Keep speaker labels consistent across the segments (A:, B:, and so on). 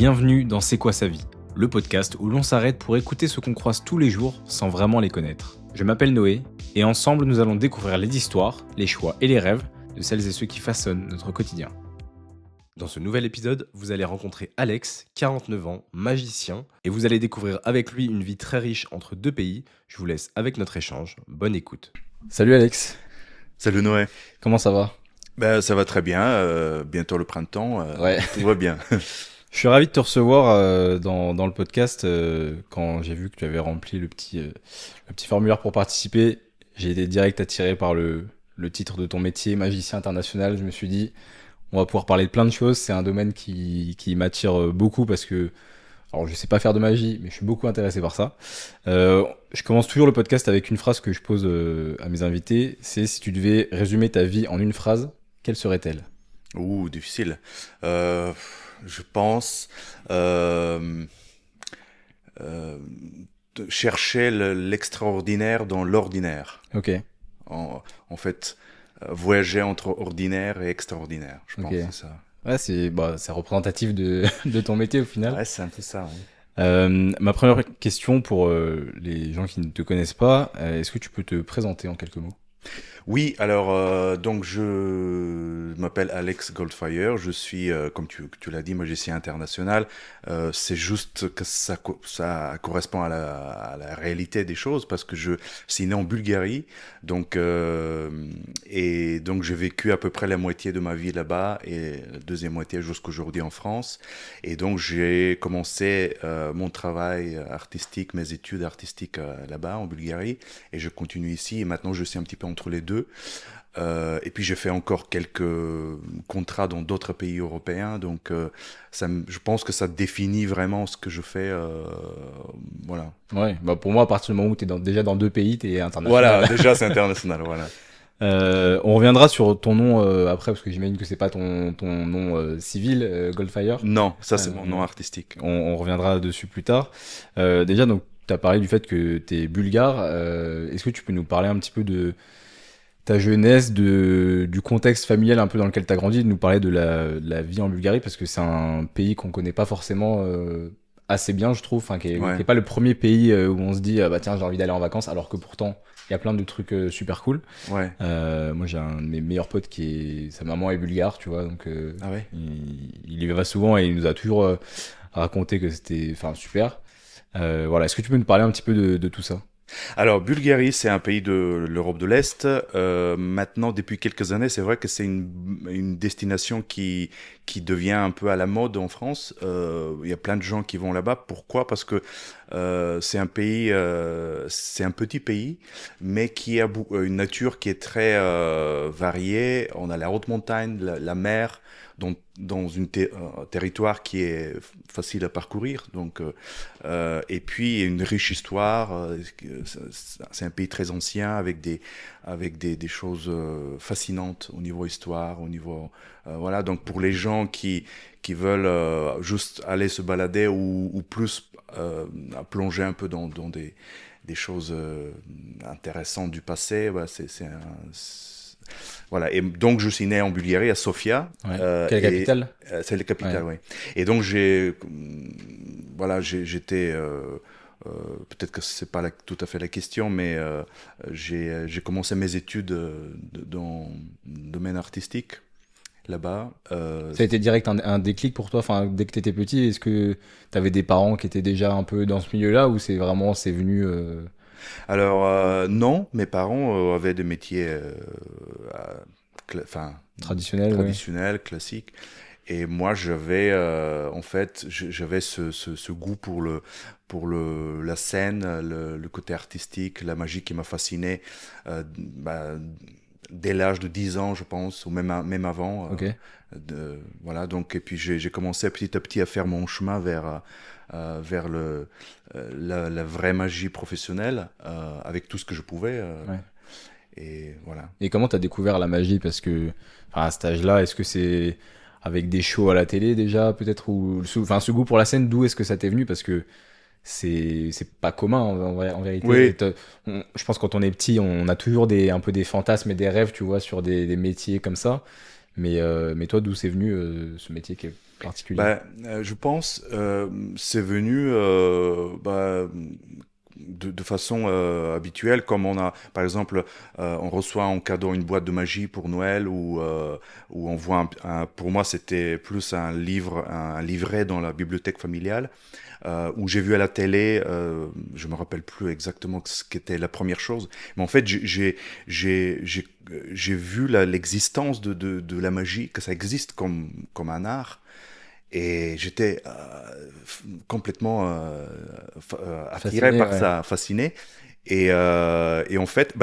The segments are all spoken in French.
A: Bienvenue dans C'est quoi sa vie, le podcast où l'on s'arrête pour écouter ceux qu'on croise tous les jours sans vraiment les connaître. Je m'appelle Noé et ensemble nous allons découvrir les histoires, les choix et les rêves de celles et ceux qui façonnent notre quotidien. Dans ce nouvel épisode, vous allez rencontrer Alex, 49 ans, magicien, et vous allez découvrir avec lui une vie très riche entre deux pays. Je vous laisse avec notre échange. Bonne écoute. Salut Alex.
B: Salut Noé.
A: Comment ça va ?
B: Ça va très bien, bientôt le printemps,
A: Ouais.
B: Tout va bien.
A: Je suis ravi de te recevoir dans le podcast. Quand j'ai vu que tu avais rempli le petit formulaire pour participer, j'ai été direct attiré par le titre de ton métier, magicien international. Je me suis dit, on va pouvoir parler de plein de choses. C'est un domaine qui m'attire beaucoup parce que, alors je sais pas faire de magie, mais je suis beaucoup intéressé par ça. Je commence toujours le podcast avec une phrase que je pose à mes invités. C'est: si tu devais résumer ta vie en une phrase, quelle serait-elle ?
B: Difficile. Je pense chercher l'extraordinaire dans l'ordinaire.
A: Ok.
B: En fait, voyager entre ordinaire et extraordinaire, je pense que c'est ça.
A: Ouais, c'est représentatif de ton métier au final.
B: Ouais, c'est un peu ça. Ouais.
A: Ma première question pour les gens qui ne te connaissent pas, est-ce que tu peux te présenter en quelques mots ?
B: Oui, alors donc je m'appelle Alex Goldfire, je suis, comme tu l'as dit, magicien international. C'est juste que ça correspond à la réalité des choses parce que je suis né en Bulgarie, donc et donc j'ai vécu à peu près la moitié de ma vie là-bas et la deuxième moitié jusqu'aujourd'hui en France. Et donc j'ai commencé mon travail artistique, mes études artistiques là-bas en Bulgarie, et je continue ici. Et maintenant je suis un petit peu entre les deux. Et puis j'ai fait encore quelques contrats dans d'autres pays européens, donc je pense que ça définit vraiment ce que je fais. Voilà.
A: Ouais, pour moi, à partir du moment où tu es déjà dans deux pays, tu es international.
B: Voilà, déjà c'est international, voilà.
A: On reviendra sur ton nom après, parce que j'imagine que c'est pas ton nom civil, Goldfire.
B: Non, ça c'est mon nom artistique.
A: On reviendra dessus plus tard. Déjà, donc, tu as parlé du fait que tu es bulgare. Est-ce que tu peux nous parler un petit peu de ta jeunesse, du contexte familial un peu dans lequel tu as grandi, de nous parler de la vie en Bulgarie, parce que c'est un pays qu'on connaît pas forcément assez bien, je trouve, qui est pas le premier pays où on se dit tiens, j'ai envie d'aller en vacances, alors que pourtant il y a plein de trucs super cool.
B: Ouais.
A: Moi j'ai un de mes meilleurs potes sa maman est bulgare, tu vois, donc
B: Ah ouais.
A: il y va souvent et il nous a toujours raconté que c'était super. Voilà, est-ce que tu peux nous parler un petit peu de tout ça ?
B: Alors, Bulgarie, c'est un pays de l'Europe de l'Est. Maintenant, depuis quelques années, c'est vrai que c'est une destination qui devient un peu à la mode en France. Il y a plein de gens qui vont là-bas. Pourquoi ? Parce que c'est un pays, c'est un petit pays, mais qui a une nature qui est très variée. On a la haute montagne, la mer, dans un territoire qui est facile à parcourir, donc et puis une riche histoire. C'est un pays très ancien avec des choses fascinantes au niveau histoire, au niveau voilà. Donc pour les gens qui veulent juste aller se balader ou plus plonger un peu dans des choses intéressantes du passé, voilà, et donc je suis né en Bulgarie, à Sofia.
A: Ouais. Quelle capitale ?
B: C'est la capitale,
A: ouais.
B: Oui. Et donc j'étais, peut-être que c'est pas tout à fait la question, mais j'ai commencé mes études dans le domaine artistique là-bas.
A: Ça a été direct un déclic pour toi, dès que tu étais petit, est-ce que tu avais des parents qui étaient déjà un peu dans ce milieu-là, ou c'est venu
B: Alors non, mes parents avaient des métiers traditionnels, classiques. Et moi, j'avais en fait, j'avais ce goût pour la scène, le côté artistique, la magie qui m'a fasciné dès l'âge de 10 ans, je pense, ou même avant.
A: Okay.
B: Voilà, donc, et puis j'ai commencé petit à petit à faire mon chemin vers la vraie magie professionnelle, avec tout ce que je pouvais.
A: Ouais.
B: Et voilà.
A: Et comment tu as découvert la magie ? Parce que à cet âge-là, est-ce que c'est avec des shows à la télé déjà, peut-être, ou ce goût pour la scène, d'où est-ce que ça t'est venu ? Parce que c'est pas commun en vérité.
B: Oui.
A: Je pense que quand on est petit, on a toujours un peu des fantasmes et des rêves, tu vois, sur des métiers comme ça. Mais toi, d'où c'est venu ce métier particulier?
B: Je pense c'est venu de façon habituelle, comme on a, par exemple, on reçoit en cadeau une boîte de magie pour Noël, ou on voit pour moi c'était plus un livre, un livret dans la bibliothèque familiale, où j'ai vu à la télé, je me rappelle plus exactement ce qu'était la première chose, mais en fait j'ai vu l'existence de la magie, que ça existe comme un art. Et j'étais complètement attiré
A: Fasciné,
B: par
A: ouais.
B: ça, fasciné. Et en fait,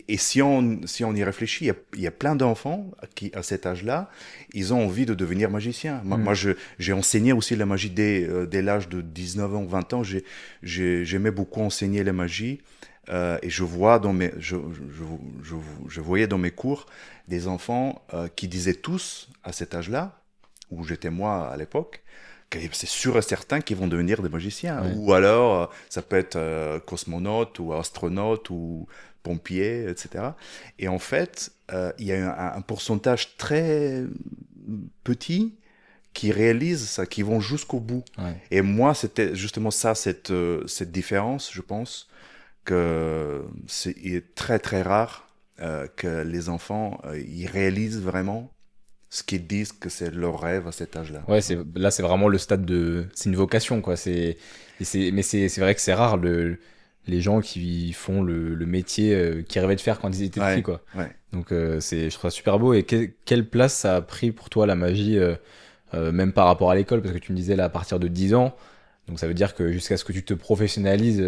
B: et si on y réfléchit, il y a plein d'enfants qui, à cet âge-là, ils ont envie de devenir magiciens.
A: Hmm.
B: Moi, j'ai enseigné aussi la magie dès l'âge de 19 ans, 20 ans. J'aimais beaucoup enseigner la magie. Et je vois je voyais dans mes cours des enfants qui disaient tous, à cet âge-là, où j'étais moi à l'époque, que c'est sûr et certain qu'ils vont devenir des magiciens.
A: Ouais.
B: Ou alors, ça peut être cosmonaute ou astronaute ou pompier, etc. Et en fait, il y a un pourcentage très petit qui réalisent ça, qui vont jusqu'au bout.
A: Ouais.
B: Et moi, c'était justement ça, cette différence, je pense, que il est très très rare que les enfants ils réalisent vraiment ce qu'ils disent que c'est leur rêve à cet âge-là.
A: Ouais, là, c'est vraiment le stade c'est une vocation, quoi. Mais c'est vrai que c'est rare, les gens qui font le métier qu'ils rêvaient de faire quand ils étaient petits,
B: Ouais,
A: quoi.
B: ouais.
A: Donc, je trouve ça super beau. Et quelle place ça a pris pour toi, la magie, même par rapport à l'école? Parce que tu me disais, là, à partir de 10 ans, donc ça veut dire que jusqu'à ce que tu te professionnalises,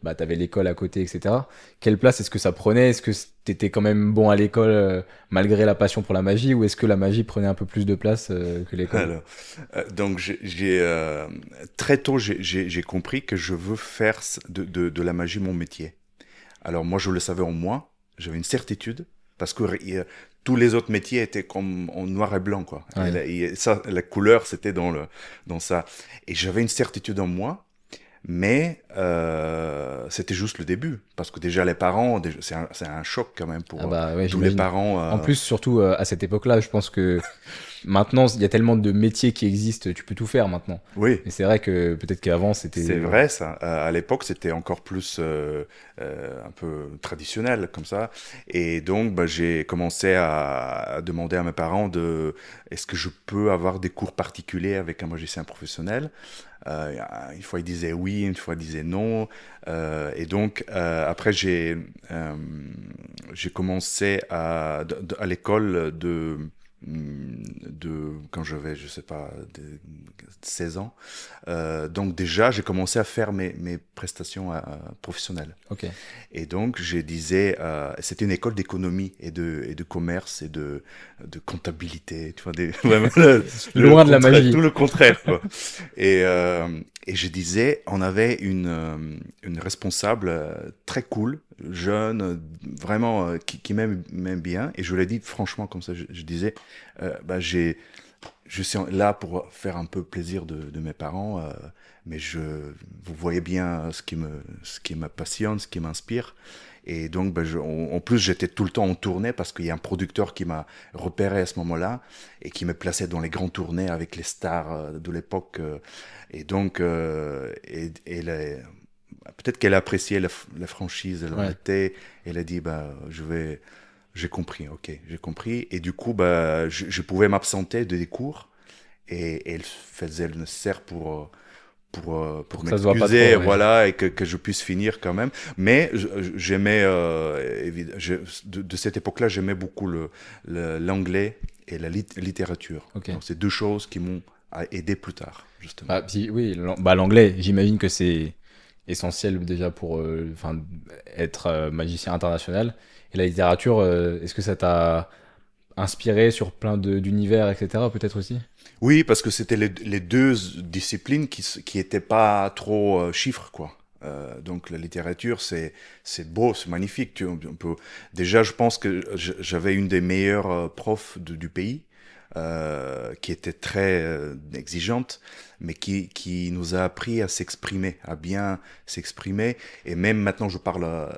A: bah, t'avais l'école à côté, etc. Quelle place est-ce que ça prenait? Est-ce que t'étais quand même bon à l'école, malgré la passion pour la magie, ou est-ce que la magie prenait un peu plus de place, que l'école?
B: Alors, donc très tôt j'ai compris que je veux faire de la magie mon métier. Alors moi je le savais en moi, j'avais une certitude parce que tous les autres métiers étaient comme en noir et blanc quoi.
A: Ouais.
B: Et ça la couleur c'était dans ça. Et j'avais une certitude en moi. Mais c'était juste le début, parce que déjà les parents, c'est un choc quand même
A: Ah
B: pour
A: bah ouais,
B: tous les
A: j'imagine.
B: parents.
A: En plus, surtout à cette époque-là, je pense que maintenant, il y a tellement de métiers qui existent, tu peux tout faire maintenant.
B: Oui,
A: Mais c'est vrai que peut-être qu'avant,
B: c'est
A: c'était...
B: vrai ça. À l'époque, c'était encore plus un peu traditionnel comme ça. Et donc, j'ai commencé à demander à mes parents est-ce que je peux avoir des cours particuliers avec un magicien professionnel. Une fois, ils disaient oui, une fois, ils disaient non. Et donc, après, j'ai commencé à l'école quand j'avais, je sais pas, 16 ans. Donc déjà, j'ai commencé à faire mes prestations professionnelles.
A: Ok.
B: Et donc, je disais, c'était une école d'économie et de commerce et de comptabilité, tu vois, vraiment
A: Loin de la magie.
B: tout le contraire, quoi. Et je disais, on avait une responsable très cool, jeune, vraiment, qui m'aime bien. Et je l'ai dit franchement comme ça, je disais, je suis là pour faire un peu plaisir de mes parents, mais vous voyez bien ce qui me passionne, ce qui m'inspire. Et donc, en plus, j'étais tout le temps en tournée parce qu'il y a un producteur qui m'a repéré à ce moment-là et qui me plaçait dans les grandes tournées avec les stars de l'époque. Et donc, peut-être qu'elle a apprécié la franchise, elle
A: Ouais.
B: était, elle a dit, j'ai compris, ok, j'ai compris. Et du coup, je pouvais m'absenter des cours et elle faisait le nécessaire pour
A: Pour que ça se voit pas trop,
B: m'excuser,
A: ouais.
B: voilà, et que je puisse finir quand même. Mais j'aimais, de cette époque-là, j'aimais beaucoup l'anglais et la littérature.
A: Ok.
B: Donc, c'est deux choses qui m'ont aidé plus tard, justement.
A: Bah, puis, oui, l'anglais, j'imagine que c'est essentiel déjà pour enfin, être magicien international. Et la littérature, est-ce que ça t'a inspiré sur plein d'univers, etc. peut-être aussi?
B: Oui, parce que c'était les deux disciplines qui étaient pas trop chiffres, quoi. Donc la littérature, c'est beau, c'est magnifique. Déjà, je pense que j'avais une des meilleures profs du pays, qui était très exigeante, mais qui nous a appris à s'exprimer, à bien s'exprimer. Et même maintenant, je parle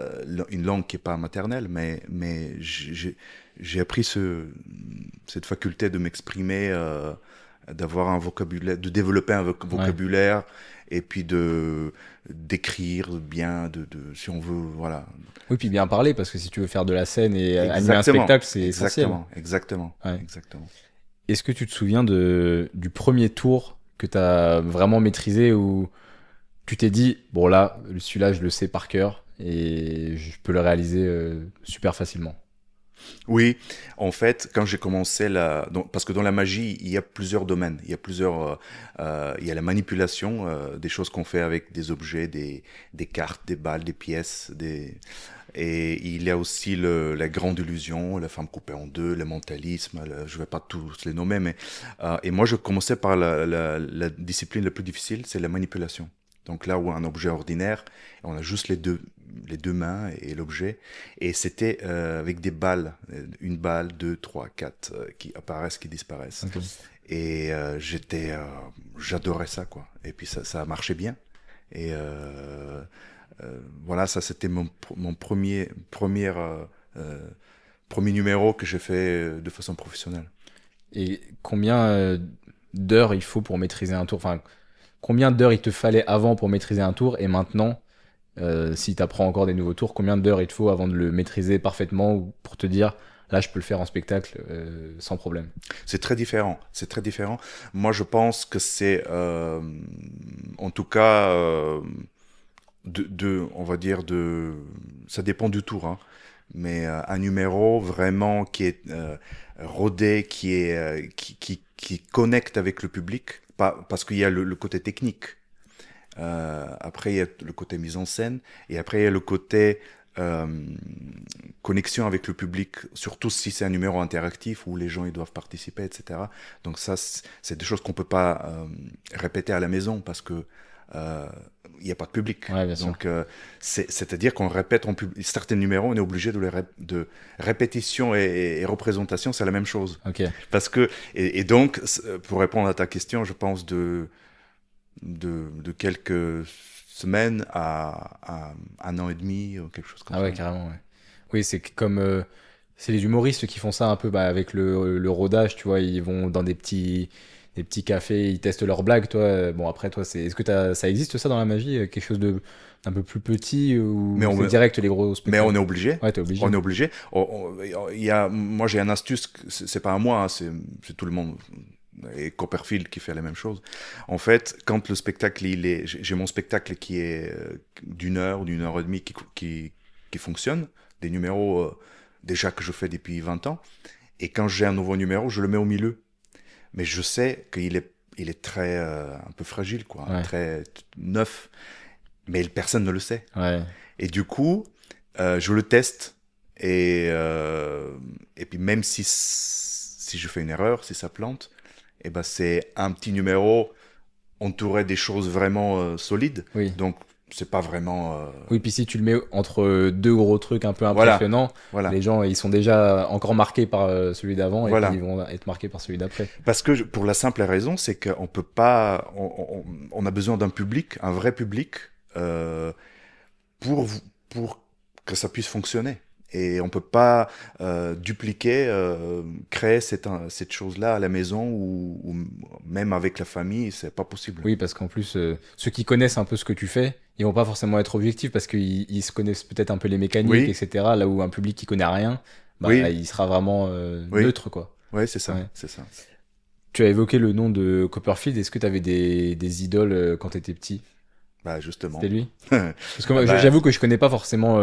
B: une langue qui est pas maternelle, mais j'ai appris cette faculté de m'exprimer d'avoir un vocabulaire, de développer un vocabulaire et puis d'écrire bien, si on veut, voilà.
A: Oui, puis bien parler, parce que si tu veux faire de la scène et animer un
B: Exactement,
A: spectacle, c'est essentiel.
B: exactement,
A: Ouais.
B: exactement.
A: Est-ce que tu te souviens du premier tour que tu as vraiment maîtrisé où tu t'es dit, bon là, celui-là, je le sais par cœur et je peux le réaliser super facilement?
B: Oui, en fait, quand j'ai commencé parce que dans la magie, il y a plusieurs domaines. Il y a la manipulation, des choses qu'on fait avec des objets, des cartes, des balles, des pièces, et il y a aussi la grande illusion, la femme coupée en deux, le mentalisme. Je vais pas tous les nommer, mais et moi, je commençais par la discipline la plus difficile, c'est la manipulation. Donc là où un objet ordinaire, on a juste les deux mains et l'objet. Et c'était avec des balles, une balle, deux, trois, quatre, qui apparaissent, qui disparaissent.
A: Ok.
B: Et j'adorais ça, quoi. Et puis ça marchait bien. Et voilà, ça c'était mon premier numéro que j'ai fait de façon professionnelle.
A: Et combien d'heures il faut pour maîtriser un tour? Enfin, combien d'heures il te fallait avant pour maîtriser un tour et maintenant, si tu apprends encore des nouveaux tours, combien d'heures il te faut avant de le maîtriser parfaitement ou pour te dire, là, je peux le faire en spectacle sans problème?
B: C'est très différent. C'est très différent. Moi, je pense que c'est, en tout cas, on va dire ça dépend du tour, hein. Mais un numéro vraiment qui est rodé, qui connecte avec le public, pas, parce qu'il y a le côté technique. Après, il y a le côté mise en scène, et après, il y a le côté euh, connexion avec le public, surtout si c'est un numéro interactif où les gens ils doivent participer, etc. Donc ça, c'est des choses qu'on peut pas répéter à la maison parce que il n'y a pas de public.
A: Ouais, bien sûr.
B: Donc c'est-à-dire qu'on répète certains numéros, on est obligé de répétition et représentation, c'est la même chose.
A: Ok.
B: Parce que et donc pour répondre à ta question, je pense de quelques semaines à un an et demi ou quelque chose comme
A: Ah
B: ça.
A: ouais, carrément, ouais. Oui, c'est comme... c'est les humoristes qui font ça un peu bah, avec le rodage, tu vois, ils vont dans des petits cafés, ils testent leurs blagues, toi. Bon, après, toi, est-ce que ça existe ça dans la magie? Quelque chose d'un peu plus petit ou
B: Mais
A: c'est direct les gros
B: mais on
A: spectacles?
B: est obligé.
A: Ouais, t'es obligé.
B: On est obligé. Moi, j'ai un astuce, c'est pas à moi, hein, c'est tout le monde. Et Copperfield qui fait la même chose. En fait, quand le spectacle, j'ai mon spectacle qui est d'une heure et demie qui fonctionne, des numéros déjà que je fais depuis 20 ans. Et quand j'ai un nouveau numéro, je le mets au milieu. Mais je sais il est très, un peu fragile, quoi,
A: Ouais,
B: très neuf. Mais personne ne le sait.
A: ouais.
B: Et du coup, je le teste. Et puis même si je fais une erreur, si ça plante, et ben c'est un petit numéro entouré des choses vraiment solides.
A: Oui.
B: Donc c'est pas vraiment.
A: Oui, puis si tu le mets entre deux gros trucs un peu
B: Voilà,
A: impressionnants,
B: voilà,
A: les gens, ils sont déjà encore marqués par celui d'avant et puis
B: voilà.
A: ils vont être marqués par celui d'après.
B: Parce que pour la simple raison, c'est qu'on peut pas. On a besoin d'un public, un vrai public, euh, pour pour que ça puisse fonctionner. Et on peut pas dupliquer, créer cette chose-là à la maison ou même avec la famille, c'est pas possible.
A: Oui, parce qu'en plus, ceux qui connaissent un peu ce que tu fais, ils vont pas forcément être objectifs parce qu'ils se connaissent peut-être un peu les mécaniques,
B: Oui,
A: etc. Là où un public qui connaît rien, bah,
B: oui,
A: il sera vraiment
B: oui,
A: neutre, quoi.
B: oui, c'est ça,
A: Ouais.
B: c'est ça.
A: Tu as évoqué le nom de Copperfield. Est-ce que tu avais des idoles quand tu étais petit?
B: Bah
A: C'était
B: justement.
A: lui? Parce que
B: Ah
A: moi,
B: bah,
A: j'avoue que je connais pas forcément.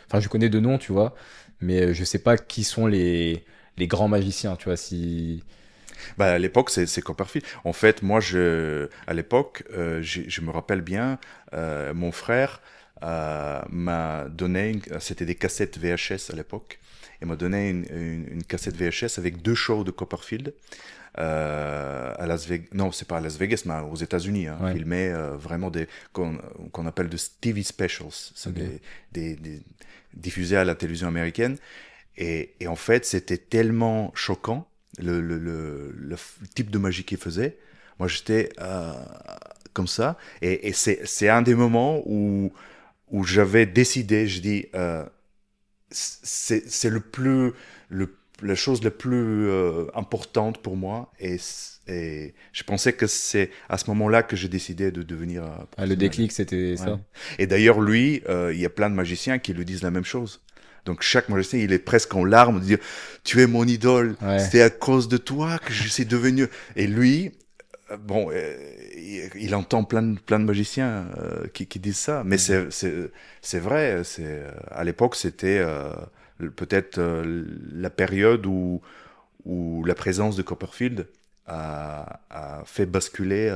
A: Enfin, je connais de noms, tu vois, mais je sais pas qui sont les grands magiciens, tu vois. Si.
B: à l'époque, c'est Copperfield. En fait, moi, à l'époque, je me rappelle bien, mon frère m'a donné, c'était des cassettes VHS à l'époque, il m'a donné une cassette VHS avec deux shows de Copperfield à Las Vegas. Non, c'est pas à Las Vegas, mais aux États-Unis, hein,
A: Ouais.
B: filmé vraiment qu'on appelle de TV specials, c'est
A: Ok.
B: diffusés à la télévision américaine. Et en fait, c'était tellement choquant le type de magie qu'il faisait. Moi, j'étais comme ça. Et c'est un des moments où j'avais décidé, je dis, c'est le la chose la plus importante pour moi. Et je pensais que c'est à ce moment-là que j'ai décidé de devenir
A: Ah, le
B: professionnel.
A: déclic, c'était
B: Ouais.
A: ça.
B: Et d'ailleurs, lui, il y a plein de magiciens qui lui disent la même chose. Donc chaque magicien, il est presque en larmes de dire, tu es mon idole,
A: Ouais.
B: c'est à cause de toi que je suis devenu. Et lui, bon, il entend plein de magiciens qui disent ça, mais c'est vrai. À l'époque, c'était peut-être la période où la présence de Copperfield a fait basculer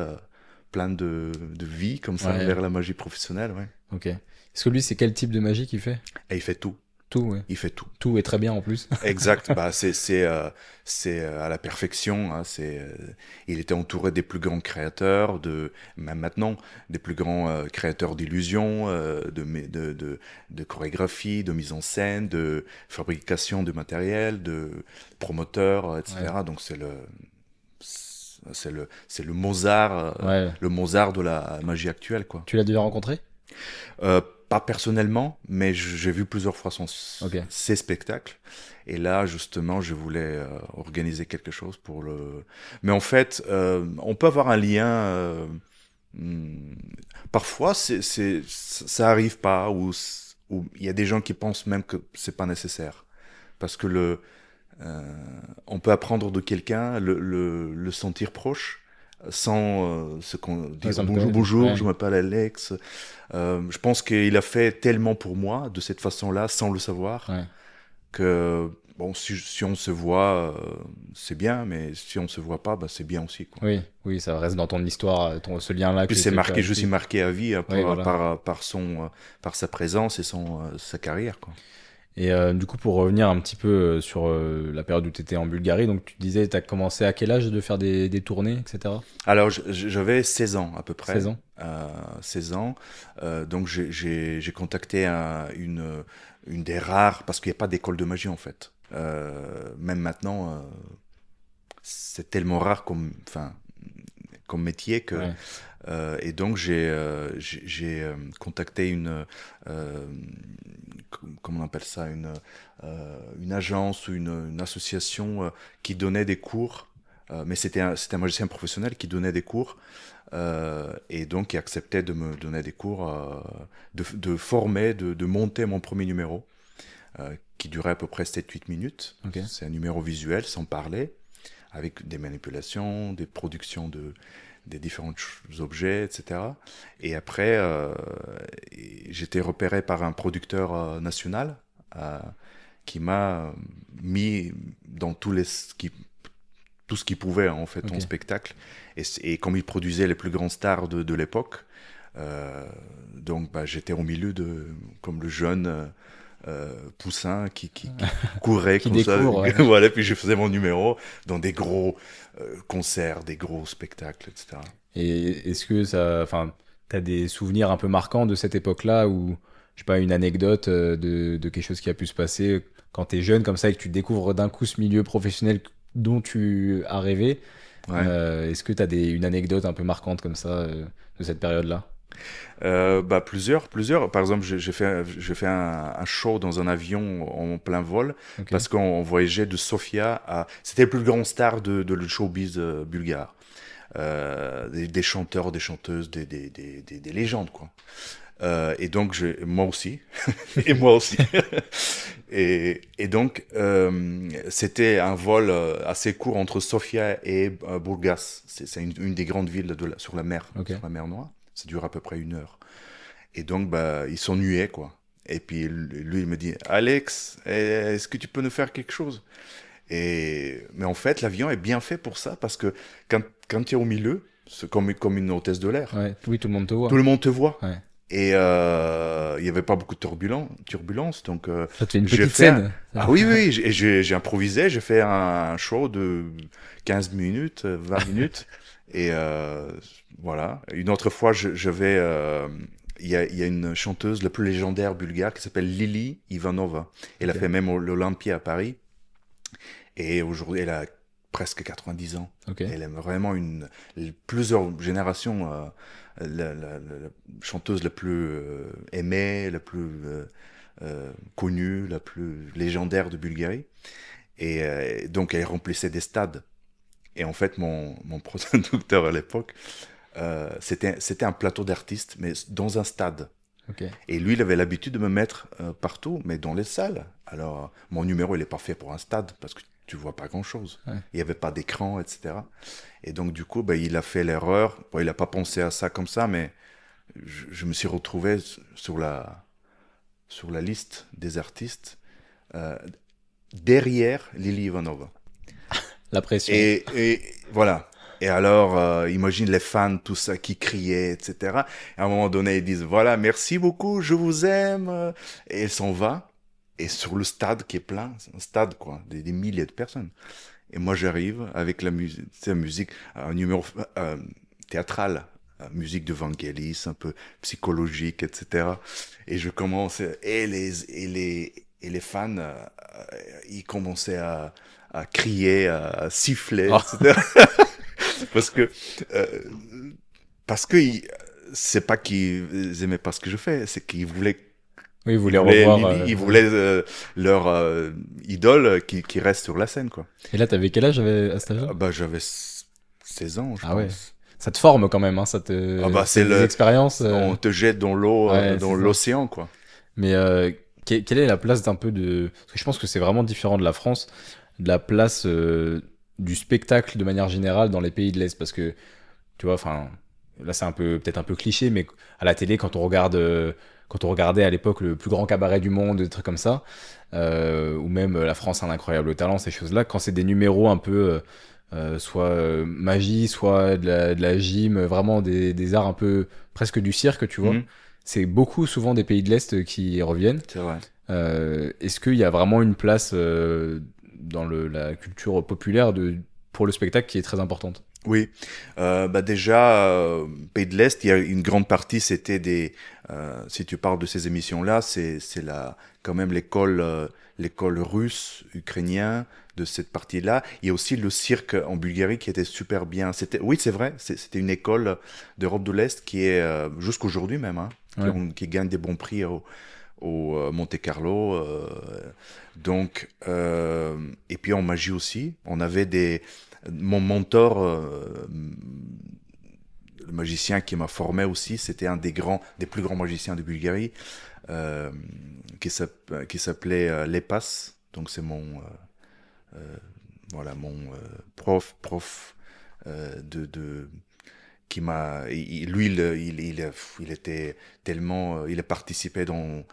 B: plein de vies comme ça
A: Ouais.
B: vers la magie professionnelle. Ouais.
A: Ok. Est-ce que lui, c'est quel type de magie qu'il fait?
B: Et il fait tout.
A: Tout, ouais.
B: Il fait tout.
A: Tout est très bien en plus.
B: Exact, bah c'est à la perfection. Hein, il était entouré des plus grands créateurs, même maintenant, des plus grands créateurs d'illusions, de chorégraphie, de mise en scène, de fabrication de matériel, de promoteurs, etc.
A: Ouais.
B: Donc c'est le Mozart,
A: Ouais.
B: le Mozart de la magie actuelle, quoi.
A: Tu l'as déjà rencontré?
B: Pas personnellement, mais j'ai vu plusieurs fois
A: Ok.
B: ses spectacles. Et là, justement, je voulais organiser quelque chose pour le. Mais en fait, on peut avoir un lien. Hmm, Parfois, ça arrive pas, ou il y a des gens qui pensent même que c'est pas nécessaire, parce que euh, on peut apprendre de quelqu'un, le sentir proche, sans
A: Ouais,
B: dire
A: ça me
B: bonjour,
A: connaît.
B: bonjour,
A: Ouais.
B: je m'appelle Alex. Je pense qu'il a fait tellement pour moi de cette façon-là, sans le savoir,
A: Ouais.
B: que bon, si on se voit, c'est bien, mais si on se voit pas, bah, c'est bien aussi, quoi.
A: Oui, oui, ça reste dans ton histoire, ce lien-là
B: Puis
A: que
B: c'est
A: tu as
B: marqué,
A: avec
B: je suis
A: lui.
B: marqué à vie
A: Oui, voilà.
B: par sa présence et sa carrière, quoi.
A: Et du coup, pour revenir un petit peu sur la période où tu étais en Bulgarie, donc tu disais, tu as commencé à quel âge de faire des tournées, etc.
B: Alors, j'avais 16 ans à peu
A: 16
B: près.
A: ans.
B: 16 ans. Donc, j'ai contacté une des rares, parce qu'il n'y a pas d'école de magie en fait. Même maintenant, c'est tellement rare comme métier que.
A: Ouais.
B: Et donc, j'ai contacté comment on appelle ça, une agence ou une association qui donnait des cours. Mais c'était un magicien professionnel qui donnait des cours et donc qui acceptait de me donner des cours, de former, de monter mon premier numéro, qui durait à peu près 7-8 minutes.
A: Ok.
B: C'est un numéro visuel sans parler, avec des manipulations, des productions des différents objets, etc. Et après, j'étais repéré par un producteur national euh, qui m'a mis dans tout ce qu'il pouvait en fait
A: Ok.
B: en spectacle. Et comme il produisait les plus grands stars de l'époque, donc bah, j'étais au milieu comme le jeune poussin qui courait
A: Qui
B: comme ça.
A: découvre, ouais.
B: Voilà, puis je faisais mon numéro dans des gros concerts, des gros spectacles, etc.
A: Et est-ce que ça, enfin, t'as des souvenirs un peu marquants de cette époque-là ou, je sais pas, une anecdote de quelque chose qui a pu se passer quand t'es jeune comme ça et que tu découvres d'un coup ce milieu professionnel dont tu as rêvé?
B: Ouais.
A: Est-ce que t'as une anecdote un peu marquante comme ça de cette période-là?
B: Bah, plusieurs. Par exemple, j'ai fait un show dans un avion en plein vol
A: Ok.
B: parce qu'on voyageait de Sofia à. C'était le plus grand star de le showbiz bulgare. Des chanteurs, des chanteuses, des légendes, quoi. Et donc, moi aussi, et moi aussi. Et donc, c'était un vol assez court entre Sofia et Burgas. C'est une des grandes villes sur
A: Ok.
B: la mer Noire. Ça dure à peu près 1 heure. Et donc, bah, ils s'ennuyaient, quoi. Et puis, lui, il me dit, Alex, est-ce que tu peux nous faire quelque chose? Mais en fait, l'avion est bien fait pour ça, parce que quand tu es au milieu, c'est comme une hôtesse de l'air,
A: Ouais. Oui, tout le monde te
B: tout
A: voit.
B: le monde te voit.
A: Ouais.
B: Et il n'y avait pas beaucoup de turbulence, donc
A: Ça te fait une
B: j'ai
A: petite
B: fait
A: scène.
B: Ah oui, oui, j'ai improvisé, j'ai fait un show de 15 minutes, 20 minutes, et voilà. Une autre fois, je vais... il y a une chanteuse la plus légendaire bulgare qui s'appelle Lili Ivanova. Elle a
A: Ok.
B: fait même l'Olympia à Paris, et aujourd'hui, elle a presque 90 ans.
A: Ok.
B: Elle est vraiment plusieurs générations la chanteuse la plus aimée, la plus connue, la plus légendaire de Bulgarie. Et donc, elle remplissait des stades. Et en fait, mon producteur à l'époque, c'était un plateau d'artistes, mais dans un stade.
A: Ok.
B: Et lui, il avait l'habitude de me mettre partout, mais dans les salles. Alors, mon numéro, il n'est pas fait pour un stade, parce que tu vois pas grand-chose.
A: Ouais.
B: Il n'y avait pas d'écran, etc. Et donc, du coup, ben, il a fait l'erreur. Bon, il n'a pas pensé à ça comme ça, mais je me suis retrouvé sur la liste des artistes euh, derrière Lily Ivanova.
A: La pression.
B: Et voilà. Et alors, imagine les fans, tout ça, qui criaient, etc. Et à un moment donné, ils disent, voilà, merci beaucoup, je vous aime. Et elle s'en va. Et sur le stade qui est plein, c'est un stade, quoi, des milliers de personnes. Et moi, j'arrive avec la musique, un numéro théâtral, musique de Vangelis, un peu psychologique, etc. Et je commence, et les fans, ils commençaient à crier, à siffler,
A: Oh.
B: etc. Parce que, euh, parce que c'est pas qu'ils aimaient pas ce que je fais, c'est qu'ils voulaient,
A: Oui, vous
B: ils
A: voulez
B: voulaient
A: revoir.
B: Lily, ils voulaient leur idole qui reste sur la scène, quoi.
A: Et là, t'avais quel âge à cet âge-là?
B: Bah, j'avais 16 ans, je
A: Ah ouais.
B: pense.
A: Ça te forme quand même, hein,
B: Ah bah,
A: c'est
B: c'est
A: des expériences.
B: on te jette dans l'eau,
A: Ouais,
B: dans
A: c'est ça.
B: l'océan, quoi.
A: Mais quelle est la place d'un peu de... Parce que je pense que c'est vraiment différent de la France, de la place du spectacle de manière générale dans les pays de l'Est. Parce que, tu vois, enfin, là c'est peut-être un peu cliché, mais à la télé, quand on regardait à l'époque le plus grand cabaret du monde, des trucs comme ça, ou même La France a un incroyable talent, ces choses-là, quand c'est des numéros un peu... soit magie, soit de la gym, vraiment des arts un peu presque du cirque, tu vois.
B: Mhm,
A: C'est beaucoup souvent des pays de l'Est qui reviennent.
B: c'est vrai.
A: Est-ce qu'il y a vraiment une place dans la culture populaire pour le spectacle qui est très importante?
B: Oui, bah déjà, Pays de l'Est, il y a une grande partie, c'était si tu parles de ces émissions-là, c'est quand même l'école russe, ukrainien de cette partie-là. Il y a aussi le cirque en Bulgarie qui était super bien. Oui, c'est vrai, c'était une école d'Europe de l'Est qui est jusqu'aujourd'hui même, hein,
A: Ouais.
B: qui gagne des bons prix au Monte Carlo. Et puis en magie aussi, on avait mon mentor, le magicien qui m'a formé aussi, c'était un des plus grands magiciens de Bulgarie, euh, qui s'appelait Lepas. Donc c'est voilà, mon prof qui m'a, lui, il était tellement, il a participé dans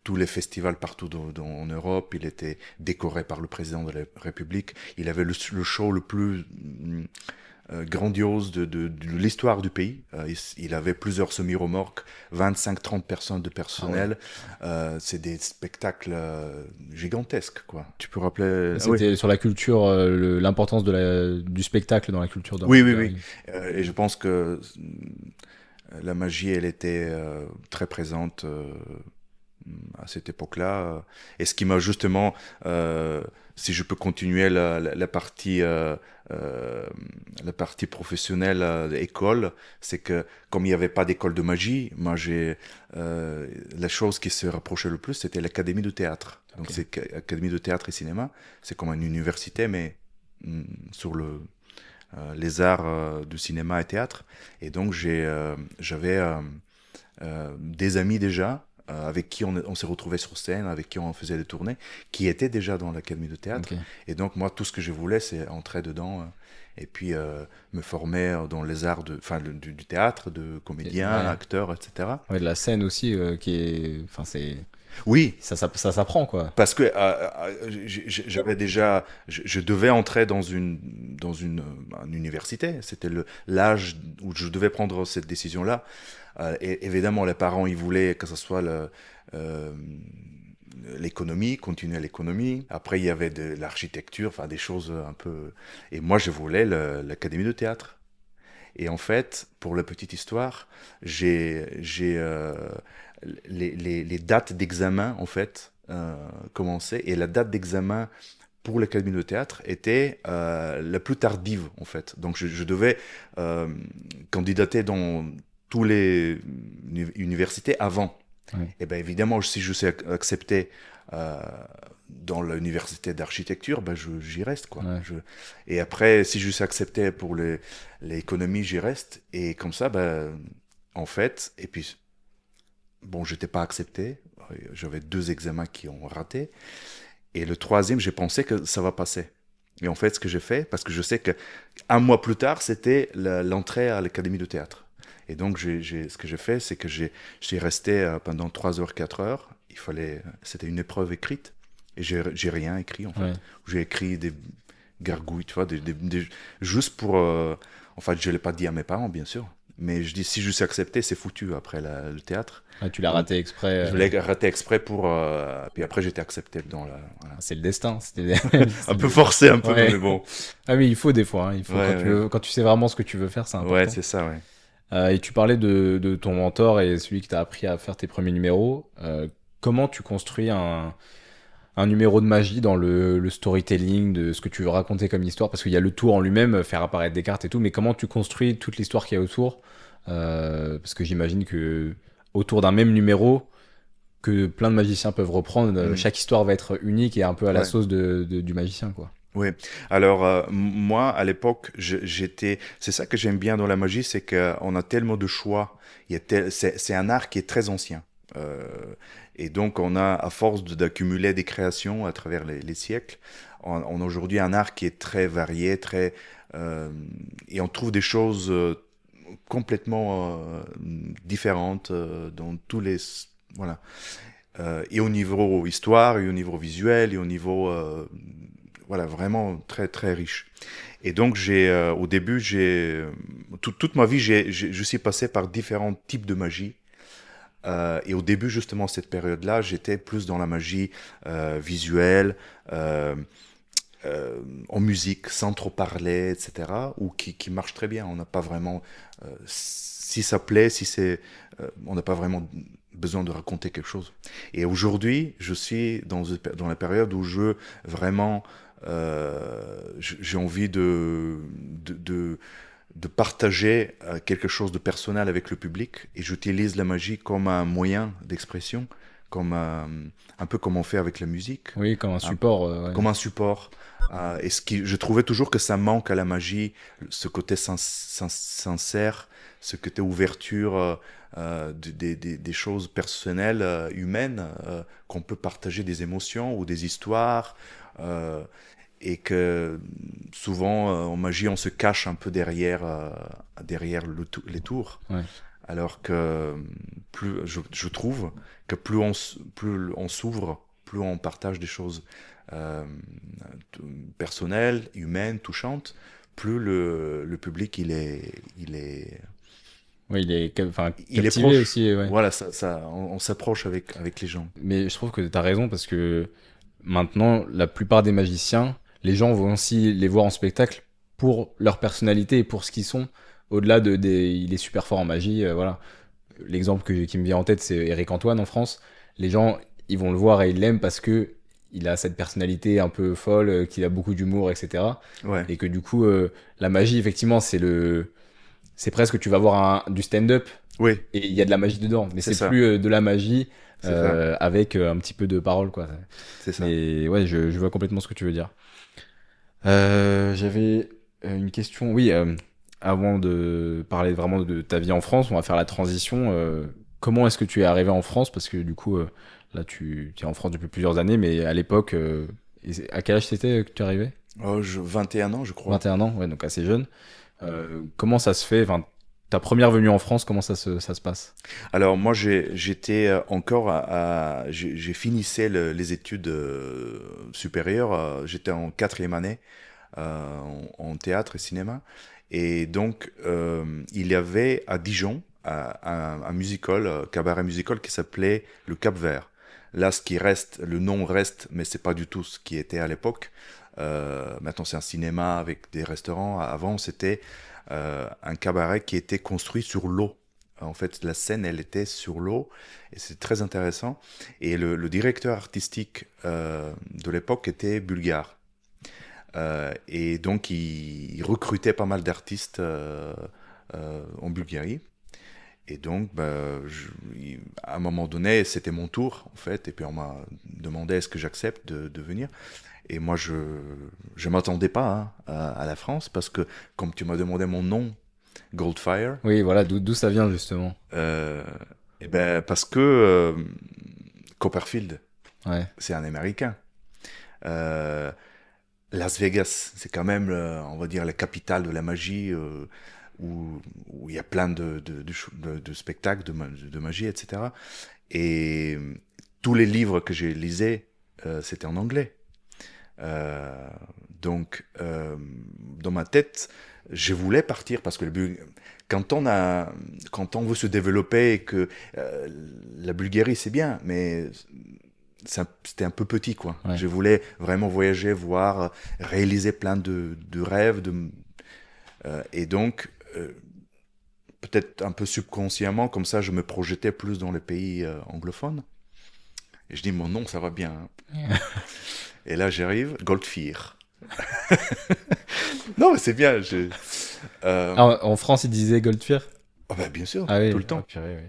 B: tous les festivals partout en Europe. Il était décoré par le président de la République. Il avait le show le plus grandiose de l'histoire du pays. Il avait plusieurs semi-remorques, 25-30 personnes de personnel. C'est des spectacles gigantesques, quoi. Tu peux rappeler... Ah oui.
A: C'était sur la culture, l'importance du spectacle dans la culture de
B: Oui, oui, oui.
A: Bulgarie.
B: Et je pense que la magie, elle était très présente à cette époque-là. Et ce qui m'a justement, si je peux continuer euh, la partie professionnelle école, c'est que comme il n'y avait pas d'école de magie, moi la chose qui se rapprochait le plus, c'était l'académie de théâtre. Donc
A: Ok.
B: c'est académie de théâtre et cinéma, c'est comme une université, mais sur les arts du cinéma et théâtre. Et donc j'avais des amis déjà avec qui on s'est retrouvés sur scène, avec qui on faisait des tournées, qui étaient déjà dans l'académie de théâtre.
A: Ok.
B: Et donc moi, tout ce que je voulais, c'est entrer dedans et puis me former dans les arts du théâtre, de comédien,
A: Ouais.
B: acteur, etc.
A: Ouais, de la scène aussi, qui est... Enfin,
B: Oui,
A: ça s'apprend, quoi.
B: parce que j'avais déjà, je devais entrer dans une université. C'était l'âge où je devais prendre cette décision-là. Et évidemment, les parents, ils voulaient que ce soit l'économie, continuer l'économie. Après, il y avait de l'architecture, enfin des choses un peu. Et moi, je voulais l'académie de théâtre. Et en fait, pour la petite histoire, j'ai les dates d'examen en fait commençaient et la date d'examen pour l'académie de théâtre était la plus tardive en fait. Donc je devais candidater dans tous les universités avant.
A: Ouais.
B: Et bien évidemment, si je suis accepté dans l'université d'architecture, ben j'y reste, quoi.
A: Ouais.
B: Et après, si je suis accepté pour l'économie, j'y reste. Et comme ça, ben, en fait, et puis, bon, j'étais pas accepté. J'avais 2 examens qui ont raté. Et le troisième, j'ai pensé que ça va passer. Et en fait, ce que j'ai fait, parce que je sais que un mois plus tard, c'était l'entrée à l'académie de théâtre. Et donc, ce que j'ai fait, c'est que j'ai resté pendant 3 heures, 4 heures. C'était une épreuve écrite. Et j'ai rien écrit, en
A: Ouais.
B: fait. J'ai écrit des gargouilles, tu vois, juste pour... en fait, je ne l'ai pas dit à mes parents, bien sûr. Mais je dis, si je suis accepté, c'est foutu après le théâtre.
A: Ah, tu l'as
B: Donc,
A: raté exprès.
B: je l'ai raté exprès pour... puis après, j'étais accepté dans la... voilà.
A: C'est le destin. C'était
B: Un peu forcé, un peu,
A: Ouais.
B: mais bon.
A: Ah oui, il faut des fois, hein. Il faut
B: Ouais, ouais.
A: quand tu sais vraiment ce que tu veux faire, c'est
B: Ouais,
A: important.
B: c'est ça, ouais.
A: Et tu parlais de ton mentor et celui qui t'a appris à faire tes premiers numéros. Comment tu construis un numéro de magie dans le storytelling de ce que tu veux raconter comme histoire? Parce qu'il y a le tour en lui-même, faire apparaître des cartes et tout, mais comment tu construis toute l'histoire qu'il y a autour? Parce que j'imagine que autour d'un même numéro, que plein de magiciens peuvent reprendre,
B: Mm.
A: chaque histoire va être unique et un peu à la
B: Ouais.
A: sauce du magicien, quoi.
B: Oui. Alors, moi, à l'époque, j'étais. C'est ça que j'aime bien dans la magie, c'est qu'on a tellement de choix. C'est un art qui est très ancien. Euh, et donc, on a, à force d'accumuler des créations à travers les siècles, on a aujourd'hui un art qui est très varié, euh, et on trouve des choses complètement différentes dans tous les. Voilà. Et au niveau histoire, et au niveau visuel, et au niveau voilà, vraiment très très riche. Et donc au début, toute ma vie, je suis passé par différents types de magie. Et au début, justement, cette période-là, j'étais plus dans la magie visuelle, euh, en musique, sans trop parler, etc., ou qui marche très bien. On n'a pas vraiment, si ça plaît, si c'est, on n'a pas vraiment besoin de raconter quelque chose. Et aujourd'hui, je suis dans la période où je vraiment, j'ai envie de partager quelque chose de personnel avec le public, et j'utilise la magie comme un moyen d'expression, comme un peu comme on fait avec la musique,
A: Oui, comme un
B: hein,
A: support. Ouais.
B: comme un support. Et je trouvais toujours que ça manque à la magie, ce côté sincère, ce côté ouverture des choses personnelles, humaines, qu'on peut partager des émotions ou des histoires. euh, et que souvent, en magie, on se cache un peu derrière les tours.
A: Ouais.
B: Alors que je trouve que plus on s'ouvre, plus on partage des choses euh, personnelles, humaines, touchantes, plus le public
A: Oui, enfin,
B: il est
A: captivé
B: proche.
A: aussi, ouais.
B: Voilà, on s'approche avec les gens.
A: Mais je trouve que tu as raison parce que maintenant, la plupart des magiciens, les gens vont aussi les voir en spectacle pour leur personnalité et pour ce qu'ils sont. Au-delà il est super fort en magie, voilà. L'exemple qui me vient en tête, c'est Eric Antoine en France. Les gens, ils vont le voir et ils l'aiment parce que il a cette personnalité un peu folle, qu'il a beaucoup d'humour, etc.
B: Ouais,
A: Et que du coup, la magie, effectivement, c'est presque, tu vas voir du stand-up
B: oui,
A: et il y a de la magie dedans, mais
B: c'est
A: c'est
B: ça,
A: plus de la magie
B: c'est ça,
A: avec un petit peu de parole, quoi.
B: c'est ça.
A: Mais ouais, je vois complètement ce que tu veux dire. J'avais une question, oui, avant de parler vraiment de ta vie en France, on va faire la transition. Comment est-ce que tu es arrivé en France? Parce que du coup, là, tu es en France depuis plusieurs années, mais à l'époque, à quel âge c'était que tu es arrivé?
B: 21 ans, je crois.
A: 21 ans, ouais, donc assez jeune. Comment ça se fait, enfin, ta première venue en France, comment ça se passe?
B: Alors moi j'étais encore j'ai finissé les études supérieures. J'étais en 4e année en théâtre et cinéma, et donc il y avait à Dijon un musical, cabaret musical qui s'appelait le Cap-Vert. Là, le nom reste, mais c'est pas du tout ce qui était à l'époque. Maintenant, c'est un cinéma avec des restaurants. Avant, c'était un cabaret qui était construit sur l'eau. En fait, la scène, elle était sur l'eau, et c'est très intéressant. Et le directeur artistique de l'époque était bulgare. Et donc, il recrutait pas mal d'artistes en Bulgarie. Et donc, à un moment donné, c'était mon tour, en fait. Et puis, on m'a demandé est-ce que j'accepte de venir. Et moi, je ne m'attendais pas hein, à la France parce que, comme tu m'as demandé mon nom, Goldfire,
A: Oui, voilà, d'où ça vient justement.
B: euh, et ben, parce que Copperfield,
A: Ouais.
B: c'est un Américain. Euh, Las Vegas, c'est quand même, on va dire, la capitale de la magie, où il y a plein de spectacles de magie, etc. Et tous les livres que j'ai lisés, c'était en anglais. Euh, donc, dans ma tête, je voulais partir parce que quand quand on veut se développer et que la Bulgarie c'est bien, mais c'était un peu petit quoi.
A: Ouais.
B: Je voulais vraiment voyager, voir, réaliser plein de rêves, et donc peut-être un peu subconsciemment comme ça, je me projetais plus dans les pays anglophones. Et je dis mon nom, ça va bien, hein. Et là j'arrive, Goldfear. Non, mais c'est bien.
A: Ah, en France, ils disaient Goldfear?
B: Ah bah, bien sûr,
A: Ah oui,
B: tout le
A: ah,
B: temps.
A: purée, oui.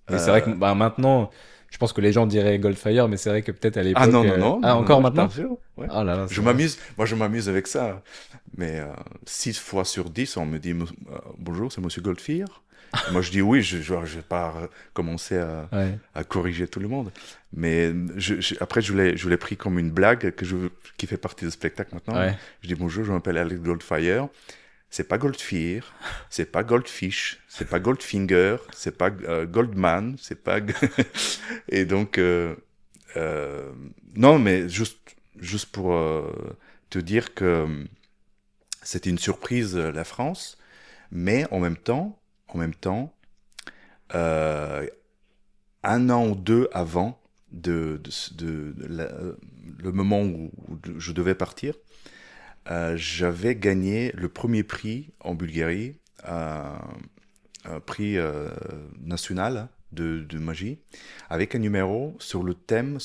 A: Oui, c'est vrai que
B: Euh,
A: bah, maintenant, je pense que les gens diraient Goldfire, mais c'est vrai que peut-être à
B: Ah
A: l'époque.
B: non, non, non,
A: Ah,
B: non, non,
A: encore
B: non, je
A: maintenant?
B: t'assure. Ouais.
A: Oh là là,
B: Je
A: c'est vrai.
B: m'amuse, moi je m'amuse avec ça. Mais 6 fois sur 10, on me dit bonjour, c'est Monsieur Goldfear. Et moi je dis oui, je vais pas commencer
A: Ouais.
B: à corriger tout le monde. Mais après, je l'ai pris comme une blague qui fait partie du spectacle maintenant.
A: Ouais.
B: Je dis bonjour, je m'appelle Alex Goldfire. C'est pas Goldfear, c'est pas Goldfish, c'est pas Goldfinger, c'est pas Goldman, c'est pas. Et donc, euh, non, mais juste pour te dire que c'était une surprise, la France, mais en même temps, euh, un an ou deux avant le moment où je devais partir, j'avais gagné le premier prix en Bulgarie, un prix national de magie, avec un numéro sur le thème,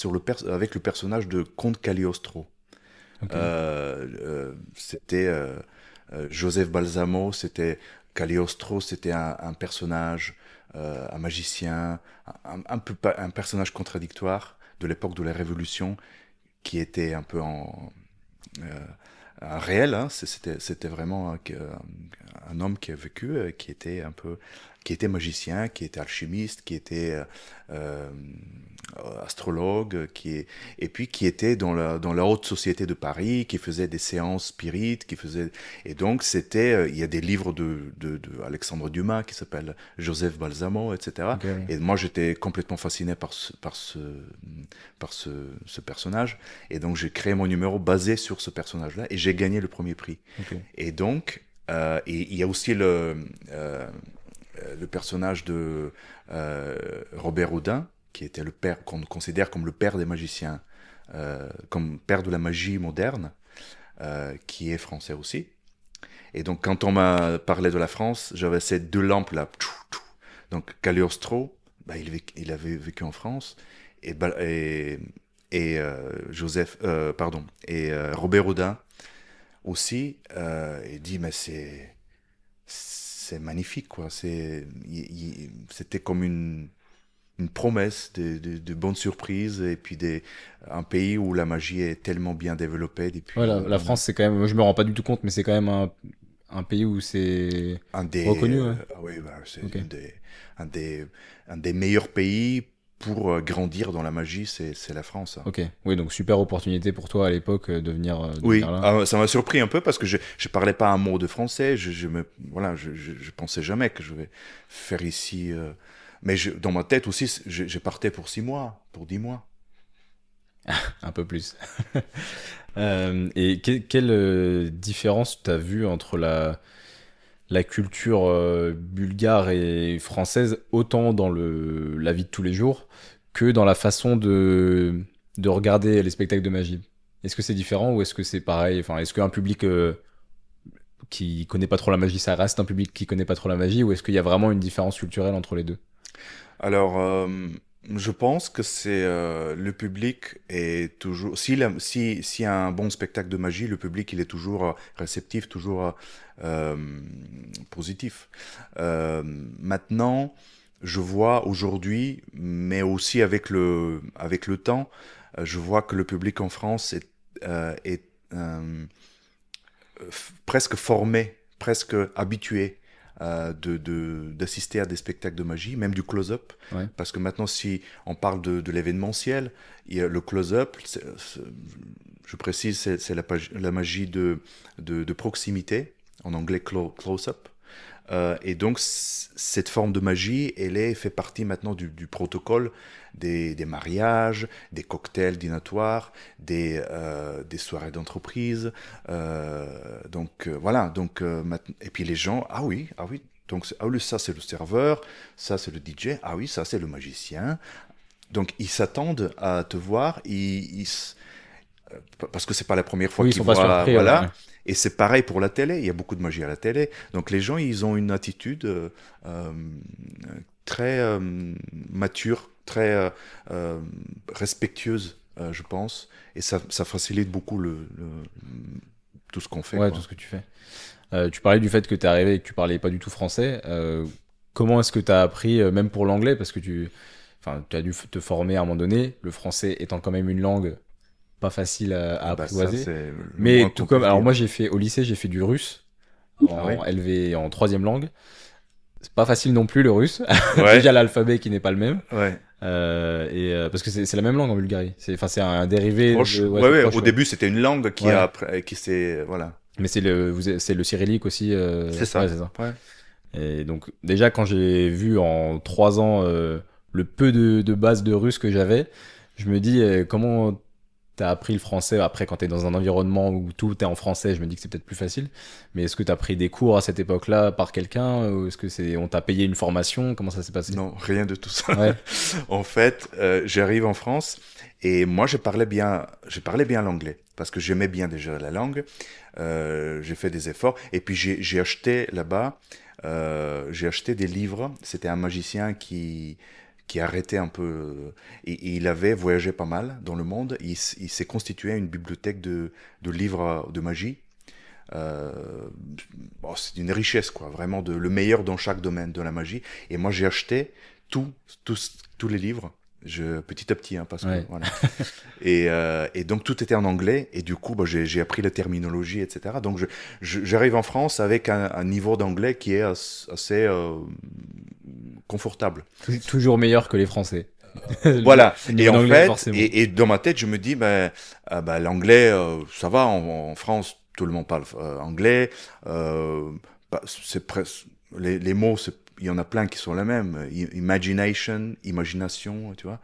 B: avec le personnage de Comte Cagliostro.
A: Ok.
B: C'était Joseph Balsamo, c'était Cagliostro, c'était un personnage, un magicien, un personnage contradictoire de l'époque de la Révolution, qui était un peu euh, un réel, hein. C'était vraiment un homme qui a vécu, qui était magicien, qui était alchimiste, qui était euh, astrologue, et puis qui était dans la haute société de Paris, qui faisait des séances spirites, et donc il y a des livres de Alexandre Dumas qui s'appellent Joseph Balsamo, etc.
A: Ok, ouais.
B: Et moi j'étais complètement fasciné par ce personnage. Et donc, j'ai créé mon numéro basé sur ce personnage-là et j'ai gagné le premier prix.
A: Ok.
B: Et donc, et il y a aussi le personnage de Robert Houdin, qui était le père, qu'on considère comme le père des magiciens, comme père de la magie moderne, qui est français aussi. Et donc, quand on m'a parlé de la France, j'avais ces deux lampes-là. Donc, Cagliostro, bah, il avait vécu en France. Et, Robert Houdin aussi, il dit, mais c'est magnifique, quoi. C'était comme une promesse de bonnes surprises, et puis un pays où la magie est tellement bien développée
A: Ouais,
B: depuis
A: la France, c'est quand même. Moi, je me rends pas du tout compte, mais c'est quand même un pays où c'est reconnu, ouais.
B: oui, bah, c'est
A: Ok.
B: un des, un des meilleurs pays pour grandir dans la magie, c'est la France, hein.
A: Ok. Oui, donc super opportunité pour toi à l'époque de venir
B: Oui,
A: là.
B: ah, ça m'a surpris un peu parce que je parlais pas un mot de français. Voilà, je pensais jamais que je vais faire ici. Mais dans ma tête aussi, je partais pour 6 mois, pour 10 mois.
A: Un peu plus. Et quelle différence tu as vu entre la culture bulgare et française, autant dans la vie de tous les jours que dans la façon de regarder les spectacles de magie? Est-ce que c'est différent ou est-ce que c'est pareil? Enfin, est-ce qu'un public qui connaît pas trop la magie, ça reste un public qui connaît pas trop la magie, ou est-ce qu'il y a vraiment une différence culturelle entre les deux?
B: Alors, je pense que c'est le public est toujours. S'il y a un bon spectacle de magie, le public il est toujours réceptif, toujours positif. Maintenant. je vois aujourd'hui, mais aussi avec le temps, je vois que le public en France est presque formé, presque habitué d'assister à des spectacles de magie, même du close-up.
A: Ouais.
B: Parce que maintenant, si on parle de l'événementiel, il y a le close-up, je précise, c'est la magie de proximité, en anglais close-up. Et donc, cette forme de magie, fait partie maintenant du protocole des mariages, des cocktails dînatoires, des soirées d'entreprise. Voilà. Et puis les gens, ah oui. Donc, ça c'est le serveur, ça c'est le DJ, ah oui, ça c'est le magicien. Donc, ils s'attendent à te voir, parce que c'est pas la première fois
A: Oui, ils
B: qu'ils
A: sont pas
B: voient,
A: surpris, ouais.
B: voilà. Et c'est pareil pour la télé. Il y a beaucoup de magie à la télé. Donc les gens, ils ont une attitude euh, très mature, très respectueuse, je pense. Et ça facilite beaucoup tout ce qu'on fait,
A: Ouais, tout
B: quoi.
A: ce que tu fais. Tu parlais du fait que tu es arrivé et que tu parlais pas du tout français. Comment est-ce que tu as appris, même pour l'anglais, parce que tu as dû te former à un moment donné, le français étant quand même une langue pas facile à
B: Ah bah ça,
A: apprivoiser.
B: c'est le moins
A: Mais tout
B: qu'on
A: comme,
B: puisse
A: alors
B: dire.
A: moi au lycée, j'ai fait du russe
B: Ah oui?
A: en LV en troisième langue. C'est pas facile non plus le russe.
B: Ouais,
A: Déjà l'alphabet qui n'est pas le même.
B: ouais.
A: Parce que c'est la même langue en Bulgarie. C'est un dérivé
B: Proche.
A: ouais,
B: Ouais,
A: c'est
B: ouais.
A: proche,
B: Au
A: ouais.
B: début, c'était une langue
A: Ouais.
B: qui s'est, voilà.
A: Mais c'est le cyrillique aussi.
B: C'est
A: Ouais,
B: ça.
A: c'est ça.
B: Ouais.
A: Et donc, déjà, quand j'ai vu en 3 ans le peu de bases de russe que j'avais, je me dis comment t'as appris le français après quand t'es dans un environnement où tout est en français, je me dis que c'est peut-être plus facile. Mais est-ce que t'as pris des cours à cette époque-là par quelqu'un ou est-ce que on t'a payé une formation? Comment ça s'est passé?
B: Non, rien de tout ça.
A: Ouais,
B: En fait, j'arrive en France et moi, je parlais bien l'anglais parce que j'aimais bien déjà la langue. J'ai fait des efforts et puis j'ai acheté là-bas, j'ai acheté des livres. C'était un magicien qui arrêtait un peu et il avait voyagé pas mal dans le monde. Il s'est constitué une bibliothèque de livres de magie. Euh, bon, c'est une richesse, quoi, vraiment le meilleur dans chaque domaine de la magie. Et moi, j'ai acheté tout, tous les livres, petit à petit, hein, parce que
A: ouais.
B: voilà. Et donc tout était en anglais, et du coup, bah, j'ai appris la terminologie, etc. Donc j'arrive en France avec un niveau d'anglais qui est assez confortable.
A: Toujours meilleur que les Français.
B: Voilà.
A: Le
B: Et
A: niveau
B: en
A: d'anglais,
B: fait,
A: forcément.
B: et dans ma tête, je me dis, ben, bah, l'anglais, ça va, en France, tout le monde parle anglais. C'est presque, les mots, il y en a plein qui sont les mêmes. Imagination, imagination, tu vois.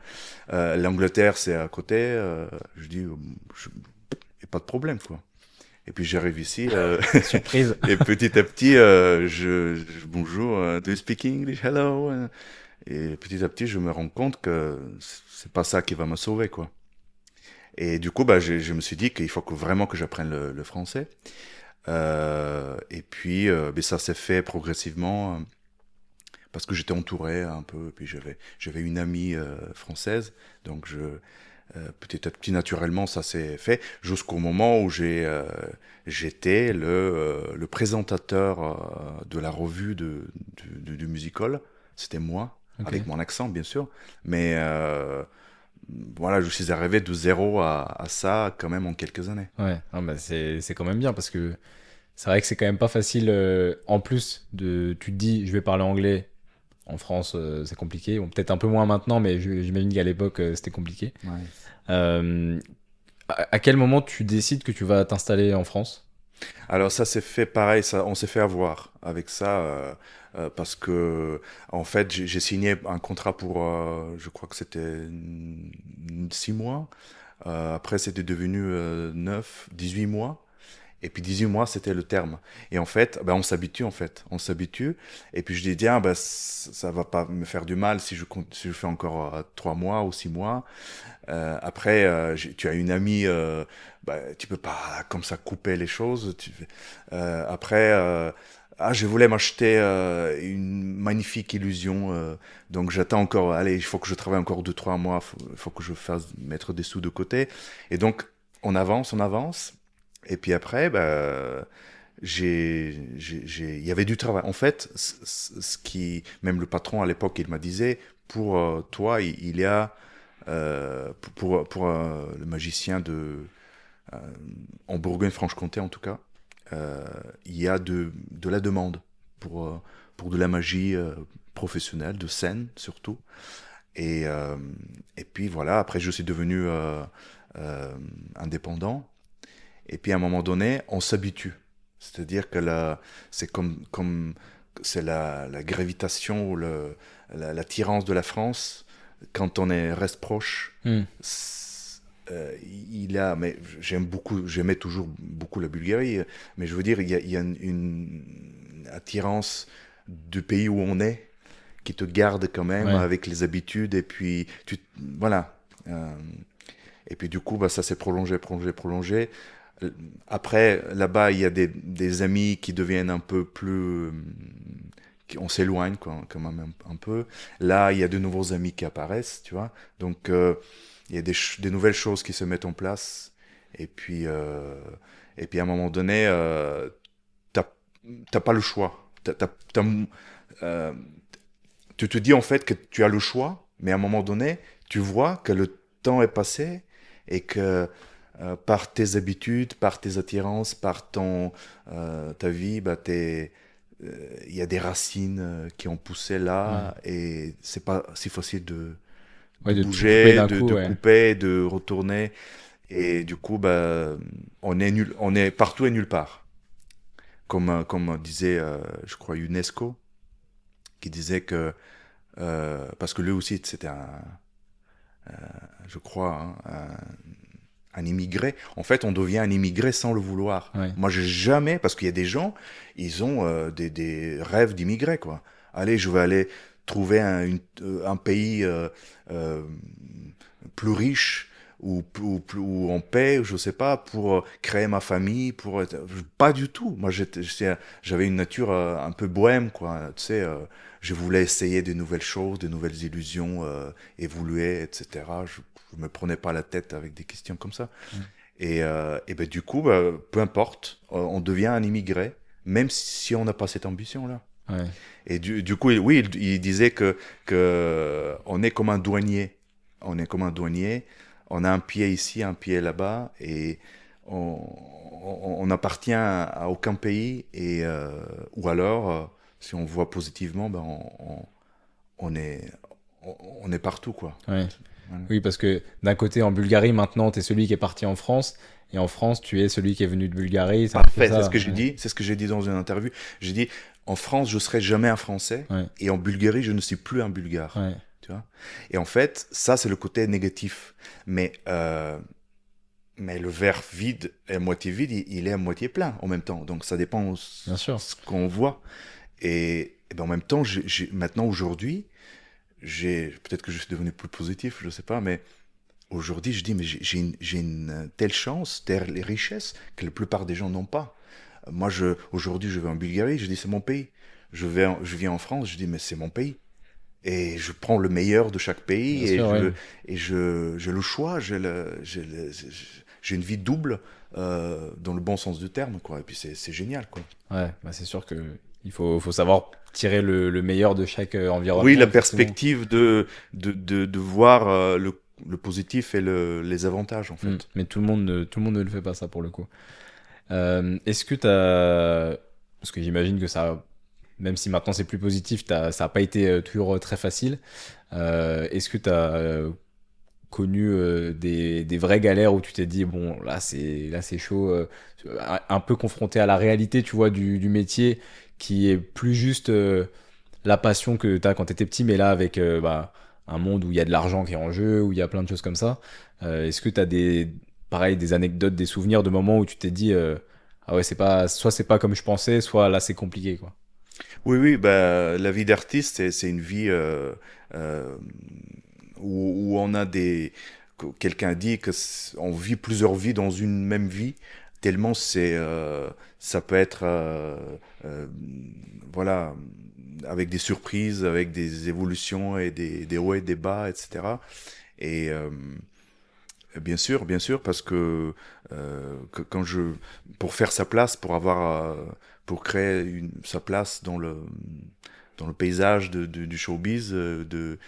B: L'Angleterre, c'est à côté. Je dis, y a pas de problème, quoi. Et puis j'arrive ici,
A: Surprise.
B: et petit à petit, bonjour, do you speak English? Hello. Et petit à petit, je me rends compte que c'est pas ça qui va me sauver, quoi. Et du coup, bah, je me suis dit qu'il faut vraiment que j'apprenne le français. Et puis, mais ça s'est fait progressivement parce que j'étais entouré un peu. Et puis j'avais une amie française, donc petit à petit, naturellement, ça s'est fait jusqu'au moment où j'étais le présentateur de la revue du musical. C'était moi,
A: Ok.
B: avec mon accent, bien sûr. Mais voilà, je suis arrivé de zéro à ça quand même en quelques années.
A: Ouais. Ah, bah, c'est quand même bien parce que c'est vrai que c'est quand même pas facile. En plus tu te dis, je vais parler anglais. En France, c'est compliqué. Bon, peut-être un peu moins maintenant, mais j'imagine qu'à l'époque, c'était compliqué.
B: Ouais.
A: Euh, à quel moment tu décides que tu vas t'installer en France?
B: Alors ça s'est fait pareil, ça, on s'est fait avoir avec ça parce que en fait j'ai signé un contrat pour, je crois que c'était 6 mois. Après c'était devenu 9, 18 mois. Et puis 18 mois, c'était le terme. Et en fait, ben, on s'habitue, en fait. On s'habitue. Et puis je dis, tiens, ben, ça va pas me faire du mal si je fais encore 3 mois ou 6 mois. Après, tu as une amie, bah, tu peux pas comme ça couper les choses. Après, je voulais m'acheter une magnifique illusion. Donc j'attends encore, allez, il faut que je travaille encore 2, 3 mois, faut que je fasse mettre des sous de côté. Et donc, on avance, on avance. Et puis après, bah, il y avait du travail. En fait, ce qui, même le patron à l'époque, il m'a disait, pour toi, il y a, pour le magicien euh, en Bourgogne-Franche-Comté en tout cas, il y a de la demande pour, euh, pour de la magie professionnelle, de scène surtout. Et, euh, et puis voilà, après je suis devenu indépendant. Et puis à un moment donné, on s'habitue. C'est-à-dire que c'est comme c'est la gravitation ou l'attirance de la France quand reste proche.
A: Hmm.
B: Mais j'aimais toujours beaucoup la Bulgarie, mais je veux dire, il y a une attirance du pays où on est qui te garde quand même
A: Ouais.
B: avec les habitudes et puis voilà. Et puis du coup, bah, ça s'est prolongé, prolongé, prolongé. Après, là-bas, il y a des amis qui deviennent un peu plus... on s'éloigne quoi, quand même un peu. Là, il y a de nouveaux amis qui apparaissent, tu vois. Donc, il y a des nouvelles choses qui se mettent en place. Et puis à un moment donné, t'as t'as pas le choix. Euh, tu te dis en fait que tu as le choix, mais à un moment donné, tu vois que le temps est passé et que par tes habitudes, par tes attirances, par ta vie, bah, il y a des racines qui ont poussé
A: Ouais.
B: là et c'est pas si facile
A: Ouais,
B: de
A: de tout couper
B: bouger,
A: d'un coup,
B: de
A: ouais.
B: couper, de retourner. Et du coup, bah, on est partout et nulle part. Comme disait, je crois, UNESCO, qui disait que, parce que lui aussi, c'était je crois, hein, un immigré. En fait, on devient un immigré sans le vouloir.
A: Ouais.
B: Moi, j'ai jamais, parce qu'il y a des gens, ils ont des rêves d'immigrés, quoi. Allez, je vais aller trouver un pays euh, plus riche ou en paix, je sais pas, pour créer ma famille, pas du tout. Moi, j'avais une nature un peu bohème, quoi. Tu sais, je voulais essayer de nouvelles choses, de nouvelles illusions, évoluer, etc. Je me prenais pas la tête avec des questions comme ça.
A: Ouais.
B: Et ben, du coup, bah, peu importe, on devient un immigré, même si on n'a pas cette ambition-là.
A: Ouais.
B: Et du coup, oui, il disait que on est comme un douanier. On est comme un douanier. On a un pied ici, un pied là-bas, et on, on n'appartient à aucun pays. Ou alors, si on voit positivement, ben on est, on est partout, quoi.
A: Ouais.
B: Voilà.
A: Oui, parce que d'un côté, en Bulgarie, maintenant, tu es celui qui est parti en France, et en France, tu es celui qui est venu de Bulgarie. C'est un peu
B: Parfait, c'est ce
A: ça.
B: que j'ai
A: Ouais.
B: dit. C'est ce que j'ai dit dans une interview. J'ai dit, en France, je serai jamais un Français,
A: Ouais.
B: et en Bulgarie, je ne suis plus un Bulgare.
A: Ouais.
B: Tu vois? Et en fait, ça, c'est le côté négatif. Mais le verre vide, à moitié vide, il est à moitié plein en même temps. Donc ça dépend
A: Bien sûr.
B: ce qu'on voit. Et ben en même temps, maintenant, aujourd'hui, peut-être que je suis devenu plus positif, je sais pas, mais aujourd'hui, je dis, mais j'ai une telle chance, telle richesse que la plupart des gens n'ont pas. Moi, aujourd'hui, je vais en Bulgarie, je dis, c'est mon pays. Je viens en France, je dis, mais c'est mon pays. Et je prends le meilleur de chaque
A: Bien
B: pays
A: sûr, ouais.
B: j'ai le choix, j'ai une vie double dans le bon sens du terme, quoi. Et puis c'est génial, quoi.
A: Ouais, bah c'est sûr que faut savoir tirer le meilleur de chaque
B: Oui,
A: environnement,
B: la
A: effectivement.
B: perspective de voir le positif et les avantages, en
A: Mm.
B: fait.
A: Mais tout le monde ne le fait pas, ça, pour le coup. Est-ce que t'as... Parce que j'imagine que ça, même si maintenant c'est plus positif, ça n'a pas été toujours très facile. Est-ce que tu as connu des vraies galères où tu t'es dit, bon, là c'est chaud, un peu confronté à la réalité, tu vois, du métier, qui est plus juste la passion que tu as quand tu étais petit, mais là avec bah, un monde où il y a de l'argent qui est en jeu, où il y a plein de choses comme ça. Est-ce que tu as pareil, des anecdotes, des souvenirs de moments où tu t'es dit, ah ouais, soit c'est pas comme je pensais, soit là c'est compliqué, quoi.
B: Oui, oui, bah, la vie d'artiste, c'est une vie euh, où on a quelqu'un dit on vit plusieurs vies dans une même vie, tellement ça peut être, euh, voilà, avec des surprises, avec des évolutions et des hauts et des bas, etc. Et bien sûr, parce quand pour faire sa place, pour créer sa place dans le paysage du showbiz, de,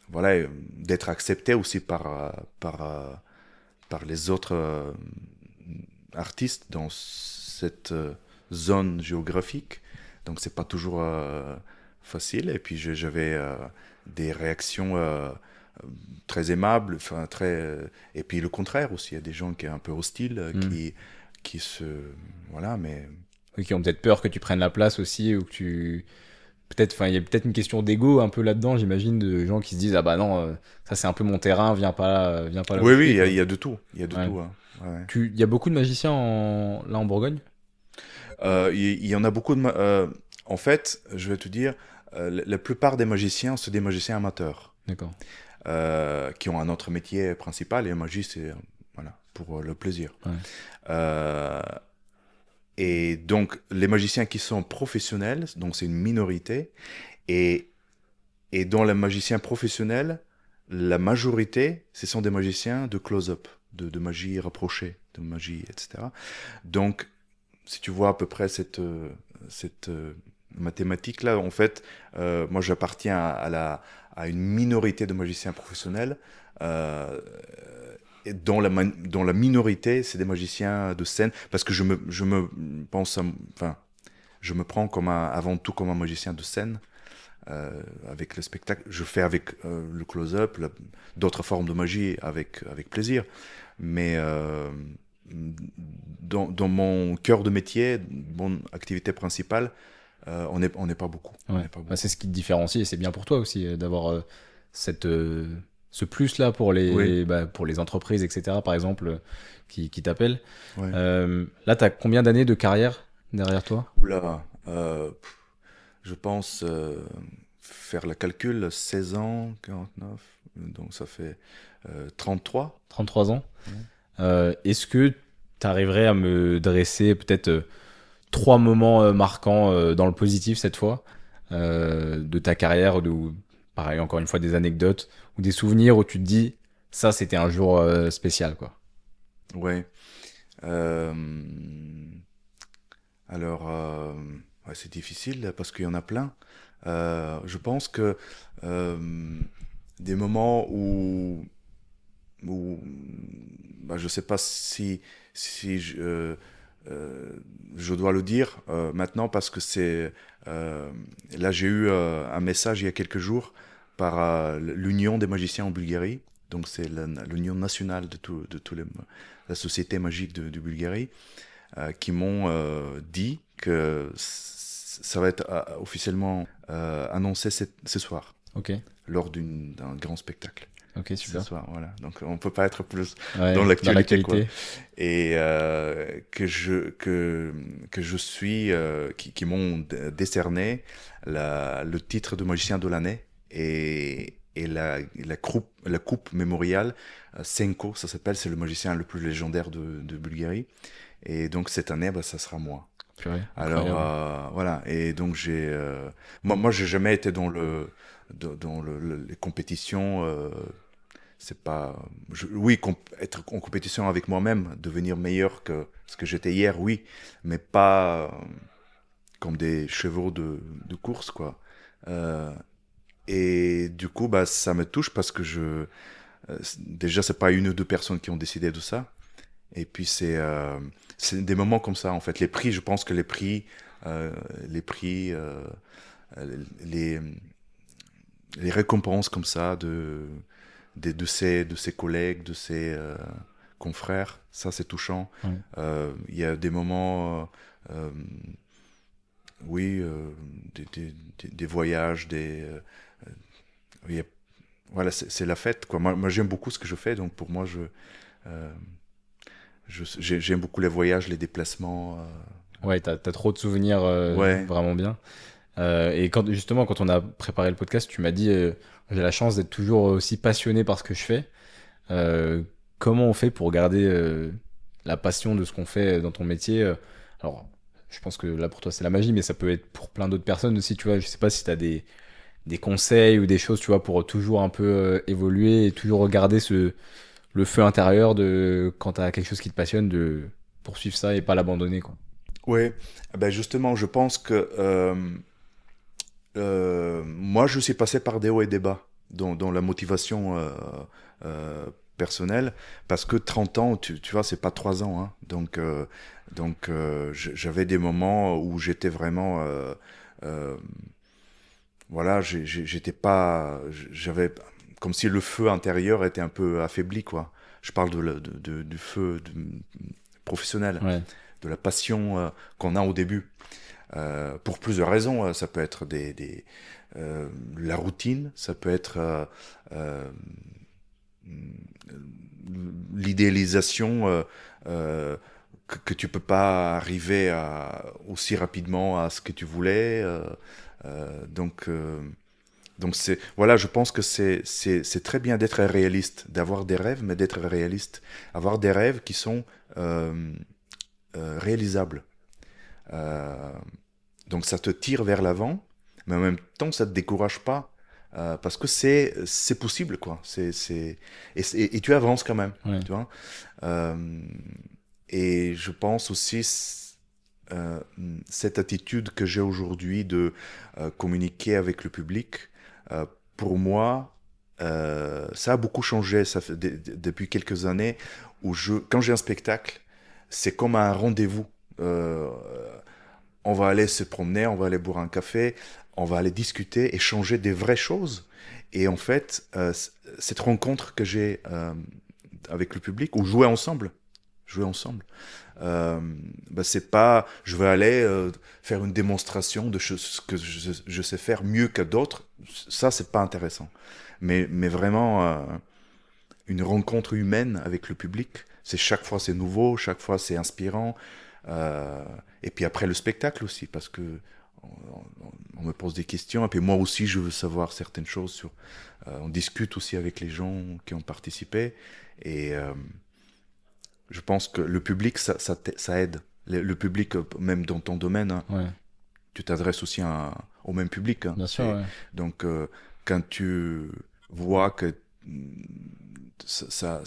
B: voilà, d'être accepté aussi par les autres artistes dans cette zone géographique. Donc c'est pas toujours facile. Et puis j'avais des réactions très aimables, enfin et puis le contraire aussi. Il y a des gens qui sont un peu hostiles, qui se, voilà, mais
A: Oui, qui ont peut-être peur que tu prennes la place aussi, ou que tu... Peut-être, enfin, il y a peut-être une question d'ego un peu là-dedans, j'imagine, de gens qui se disent, ah bah non, ça c'est un peu mon terrain, viens pas là où
B: oui,
A: je
B: oui,
A: suis, quoi.
B: il y a de tout, il y a de
A: Ouais.
B: tout, hein. Ouais.
A: Il y a beaucoup de magiciens là en Bourgogne?
B: Il y en a beaucoup en fait, je vais te dire, la plupart des magiciens, c'est des magiciens amateurs.
A: D'accord.
B: Qui ont un autre métier principal et la magie c'est voilà pour le plaisir.
A: Ouais.
B: Euh, et donc les magiciens qui sont professionnels, donc c'est une minorité et dans les magiciens professionnels, la majorité ce sont des magiciens de close-up, de magie rapprochée, de magie etc. Donc si tu vois à peu près cette mathématique là, en fait, moi j'appartiens à une minorité de magiciens professionnels. Et dont la minorité, c'est des magiciens de scène, parce que je me pense, enfin, je me prends avant tout comme un magicien de scène, avec le spectacle. Je fais avec le close-up, d'autres formes de magie avec plaisir, mais dans mon cœur de métier, mon activité principale, on n'est pas beaucoup. On
A: Ouais.
B: n'est pas
A: Bah,
B: beaucoup.
A: c'est ce qui te différencie et c'est bien pour toi aussi d'avoir cette, ce plus-là
B: Oui,
A: pour les entreprises, etc., par exemple, qui t'appellent.
B: ouais.
A: Là, tu as combien d'années de carrière derrière toi?
B: Oula, je pense faire le calcul, 16 ans, 49, donc ça fait 33.
A: 33 ans.
B: Ouais.
A: Est-ce que tu arriverais à me dresser peut-être trois moments marquants dans le positif cette fois de ta carrière, ou pareil, encore une fois, des anecdotes ou des souvenirs où tu te dis, ça, c'était un jour spécial, quoi.
B: Ouais. Euh, alors, ouais, c'est difficile parce qu'il y en a plein. Je pense que des moments où bah, je sais pas si euh, je dois le dire maintenant parce que là j'ai eu un message il y a quelques jours par l'Union des magiciens en Bulgarie. Donc c'est l'union nationale de tous la société magique de Bulgarie qui m'ont dit que ça va être officiellement annoncé ce soir
A: Ok,
B: lors d'un grand spectacle.
A: ok,
B: Ce
A: super.
B: soir, voilà. Donc on peut pas être plus dans
A: Ouais, dans
B: l'actualité, quoi.
A: l'actualité.
B: Et que je suis, qui m'ont décerné le titre de magicien de l'année et la coupe mémoriale Senko, ça s'appelle, c'est le magicien le plus légendaire de Bulgarie. Et donc cette année, bah, ça sera moi.
A: Purée,
B: Alors
A: incroyable.
B: voilà, et donc moi j'ai jamais été dans les compétitions. C'est pas, oui, être en compétition avec moi-même, devenir meilleur que ce que j'étais hier, oui, mais pas comme des chevaux de course, quoi. Euh, et du coup, bah, ça me touche parce que déjà, c'est pas une ou deux personnes qui ont décidé de ça. Et puis, c'est des moments comme ça, en fait. Les prix, je pense que euh, les prix, euh, les, les récompenses comme ça de ses collègues, de ses confrères, ça c'est touchant.
A: Ouais.
B: Il y a des moments, oui, des voyages, il y a- voilà, c'est la fête, quoi. Moi j'aime beaucoup ce que je fais, donc pour moi, euh, j'aime beaucoup les voyages, les déplacements.
A: Ouais, t'as trop de souvenirs
B: Ouais,
A: vraiment bien. Et justement, quand on a préparé le podcast, tu m'as dit, j'ai la chance d'être toujours aussi passionné par ce que je fais. Euh, Comment on fait pour garder la passion de ce qu'on fait dans ton métier Alors, je pense que là pour toi c'est la magie, mais ça peut être pour plein d'autres personnes aussi. Tu vois, je sais pas si tu as des conseils ou des choses, tu vois, pour toujours un peu évoluer et toujours regarder le feu intérieur de quand tu as quelque chose qui te passionne, de poursuivre ça et pas l'abandonner, quoi.
B: Oui, ben justement, je pense que moi, je suis passé par des hauts et des bas dans la motivation euh, personnelle, parce que 30 ans, tu vois, c'est pas 3 ans, hein. J'avais des moments où j'étais vraiment, euh, voilà, j'étais pas, j'avais comme si le feu intérieur était un peu affaibli, quoi. Je parle du feu professionnel,
A: Ouais,
B: de la passion qu'on a au début. Pour plusieurs raisons. Ça peut être la routine, ça peut être euh, l'idéalisation que tu peux pas arriver aussi rapidement à ce que tu voulais. Donc, voilà, je pense que c'est très bien d'être réaliste, d'avoir des rêves, mais d'être réaliste. Avoir des rêves qui sont réalisables. Euh, Donc ça te tire vers l'avant, mais en même temps ça te décourage pas parce que c'est possible quoi. Et tu avances quand même,
A: ouais,
B: tu vois. Euh, et je pense aussi euh, cette attitude que j'ai aujourd'hui de communiquer avec le public, euh, pour moi, ça a beaucoup changé. Ça fait depuis quelques années où quand j'ai un spectacle, c'est comme un rendez-vous. Euh, on va aller se promener, on va aller boire un café, on va aller discuter, échanger des vraies choses. Et en fait, cette rencontre que j'ai avec le public, ou jouer ensemble, euh, bah, c'est pas, je vais aller faire une démonstration de ce que je sais faire mieux que d'autres. Ça, c'est pas intéressant. Mais vraiment, une rencontre humaine avec le public, chaque fois c'est nouveau, chaque fois c'est inspirant. Euh, et puis après le spectacle aussi, parce que on me pose des questions, et puis moi aussi je veux savoir certaines choses sur. On discute aussi avec les gens qui ont participé, et je pense que le public ça aide. Le public, même dans ton domaine, hein,
A: ouais,
B: tu t'adresses aussi au même public, hein.
A: bien sûr, ouais.
B: Donc quand tu vois que mm, ça,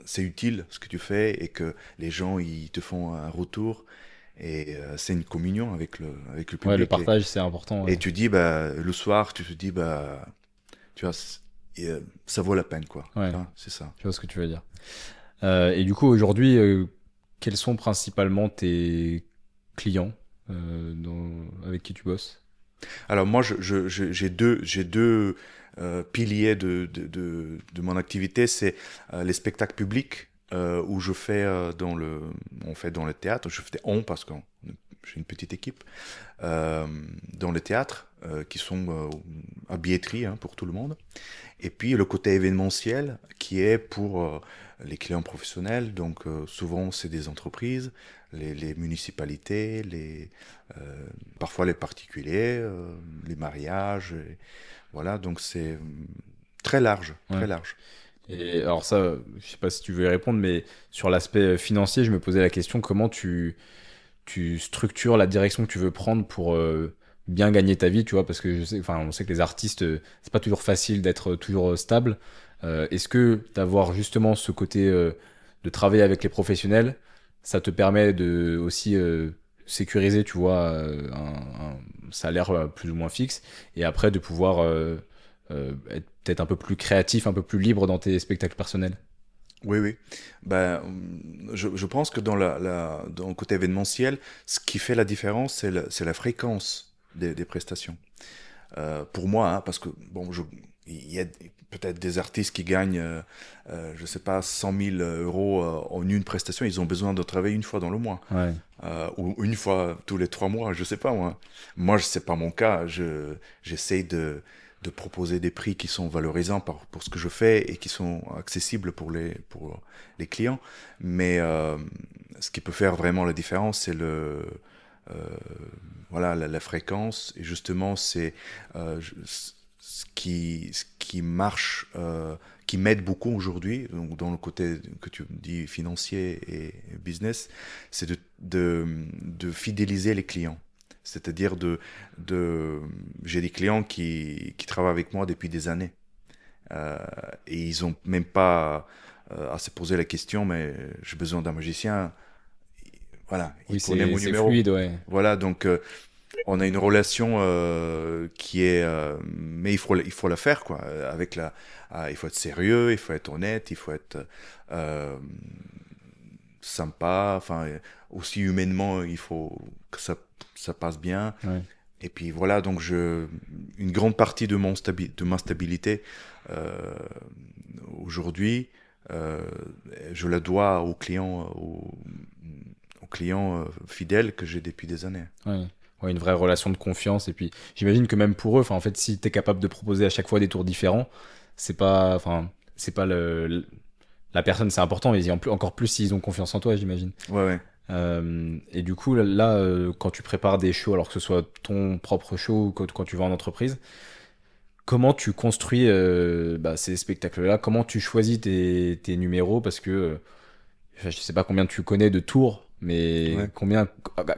B: c'est utile ce que tu fais et que les gens ils te font un retour et c'est une communion avec le
A: Ouais, le
B: public
A: partage, c'est important,
B: et
A: ouais.
B: tu dis bah le soir tu te dis bah tu vois ça vaut la peine quoi, tu
A: Ouais,
B: vois, c'est ça.
A: je vois ce que tu veux dire. Et du coup, aujourd'hui, quels sont principalement tes clients avec qui tu bosses?
B: Alors moi j'ai deux piliers de mon activité, c'est les spectacles publics où je fais on fait dans le théâtre, je fais parce que j'ai une petite équipe dans le théâtre qui sont à billetterie hein, pour tout le monde. Et puis le côté événementiel qui est pour les clients professionnels, donc souvent c'est des entreprises, les municipalités, parfois les particuliers, les mariages, voilà, donc c'est très large,
A: Ouais.
B: très large.
A: Et alors ça, je sais pas si tu veux y répondre, mais sur l'aspect financier, je me posais la question, comment tu structures la direction que tu veux prendre pour bien gagner ta vie, tu vois, parce que je sais, enfin, on sait que les artistes, c'est pas toujours facile d'être toujours stable. Est-ce que d'avoir justement ce côté de travailler avec les professionnels, ça te permet de aussi sécuriser, tu vois, un salaire plus ou moins fixe, et après de pouvoir être peut-être un peu plus créatif, un peu plus libre dans tes spectacles personnels?
B: Oui, oui. Ben, je pense que dans le côté événementiel, ce qui fait la différence, c'est la fréquence des prestations. Pour moi, hein, parce que bon, il y a peut-être des artistes qui gagnent, je sais pas, 100 000 euros en une prestation. Ils ont besoin de travailler une fois dans le mois
A: Ouais,
B: ou une fois tous les 3 mois. Je sais pas moi. Moi, c'est pas mon cas. J'essaye de proposer des prix qui sont valorisants pour ce que je fais et qui sont accessibles pour les clients. Mais ce qui peut faire vraiment la différence, c'est euh, voilà, la fréquence. Et justement, c'est ce qui marche, qui m'aide beaucoup aujourd'hui, donc dans le côté que tu dis financier et business, c'est de fidéliser les clients. C'est-à-dire j'ai des clients qui travaillent avec moi depuis des années. Et ils ont même pas à se poser la question, mais j'ai besoin d'un magicien. Voilà, il
A: Oui,
B: connaît mon
A: c'est
B: numéro.
A: fluide, ouais.
B: Voilà, donc on a une relation qui est, mais il faut la faire quoi. Il faut être sérieux, il faut être honnête, il faut être sympa. Enfin, aussi humainement, il faut que ça passe bien.
A: Ouais.
B: Et puis voilà, donc une grande partie de de ma stabilité euh, aujourd'hui, euh, je la dois aux clients fidèles que j'ai depuis des années.
A: Ouais. Ouais, une vraie relation de confiance. Et puis, j'imagine que même pour eux, enfin, en fait, si tu es capable de proposer à chaque fois des tours différents, c'est pas la personne, c'est important, mais encore plus s'ils ont confiance en toi, j'imagine.
B: Ouais, ouais.
A: Et du coup, là, quand tu prépares des shows, alors que ce soit ton propre show ou quand tu vas en entreprise, comment tu construis ces spectacles-là? Comment tu choisis tes numéros? Parce que enfin, je sais pas combien tu connais de tours, mais
B: Ouais.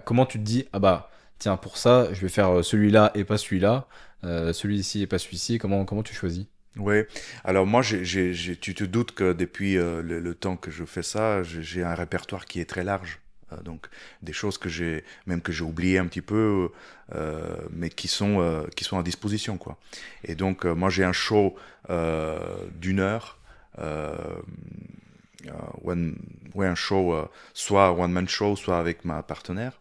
A: comment tu te dis, ah bah, tiens, pour ça, je vais faire celui-là et pas celui-là, celui-ci et pas celui-ci. Comment tu choisis?
B: Ouais. Alors moi, tu te doutes que depuis le temps que je fais ça, j'ai un répertoire qui est très large. Donc des choses même que j'ai oubliées un petit peu, mais qui sont à disposition, quoi. Et donc moi j'ai un show d'une heure, euh, euh, ouais, un show, soit one man show, soit avec ma partenaire,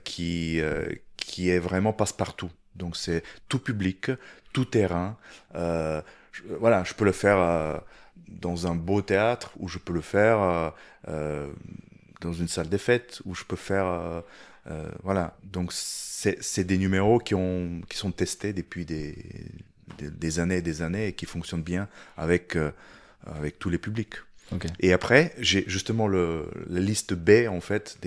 B: qui est vraiment passe-partout. Donc c'est tout public, tout terrain. Voilà, je peux le faire dans un beau théâtre, ou je peux le faire dans une salle des fêtes, ou je peux faire... voilà, donc c'est des numéros qui sont testés depuis des années et des années et qui fonctionnent bien avec tous les publics.
A: Ok.
B: Et après, j'ai justement la liste B, en fait,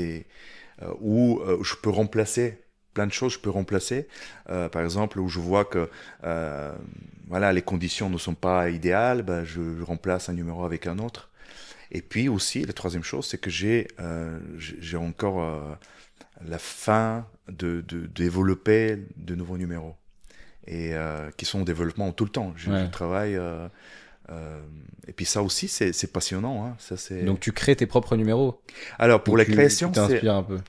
B: où je peux remplacer plein de choses. Je peux remplacer, par exemple, où je vois que voilà, les conditions ne sont pas idéales, ben, je remplace un numéro avec un autre. Et puis aussi, la troisième chose, c'est que j'ai encore la fin de développer de nouveaux numéros. Et qui sont en développement tout le temps. Je
A: Ouais.
B: travaille... et puis ça aussi, c'est passionnant. Hein.
A: Donc tu crées tes propres numéros
B: Alors
A: ou
B: pour la
A: tu
B: création,
A: t'inspires un peu.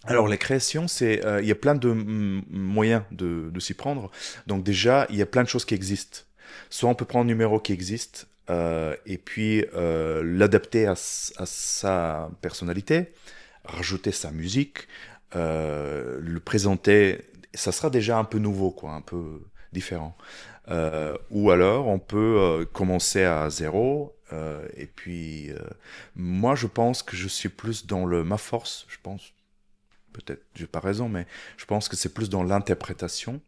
B: alors les créations, il y a plein de moyens de s'y prendre. Donc déjà, il y a plein de choses qui existent. Soit on peut prendre un numéro qui existe et puis l'adapter à sa personnalité, rajouter sa musique, le présenter. Ça sera déjà un peu nouveau, quoi, un peu différent. Ou alors, on peut commencer à zéro. Et puis, moi, je pense que je suis plus dans ma force, je pense, peut-être, j'ai pas raison, mais je pense que c'est plus dans l'interprétation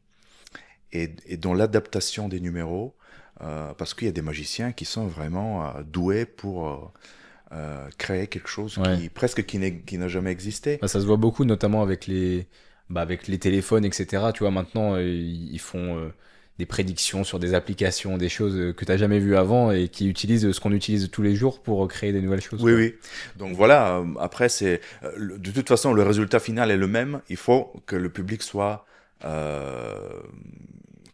B: et dans l'adaptation des numéros, parce qu'il y a des magiciens qui sont vraiment doués pour créer quelque chose
A: Ouais.
B: qui n'a jamais existé.
A: Bah, ça se voit beaucoup, notamment avec les téléphones, etc. Tu vois, maintenant, ils font des prédictions sur des applications, des choses que tu n'as jamais vues avant et qui utilisent ce qu'on utilise tous les jours pour créer des nouvelles choses,
B: Oui,
A: quoi.
B: oui. Donc voilà, après, de toute façon, le résultat final est le même. Il faut que le public soit euh,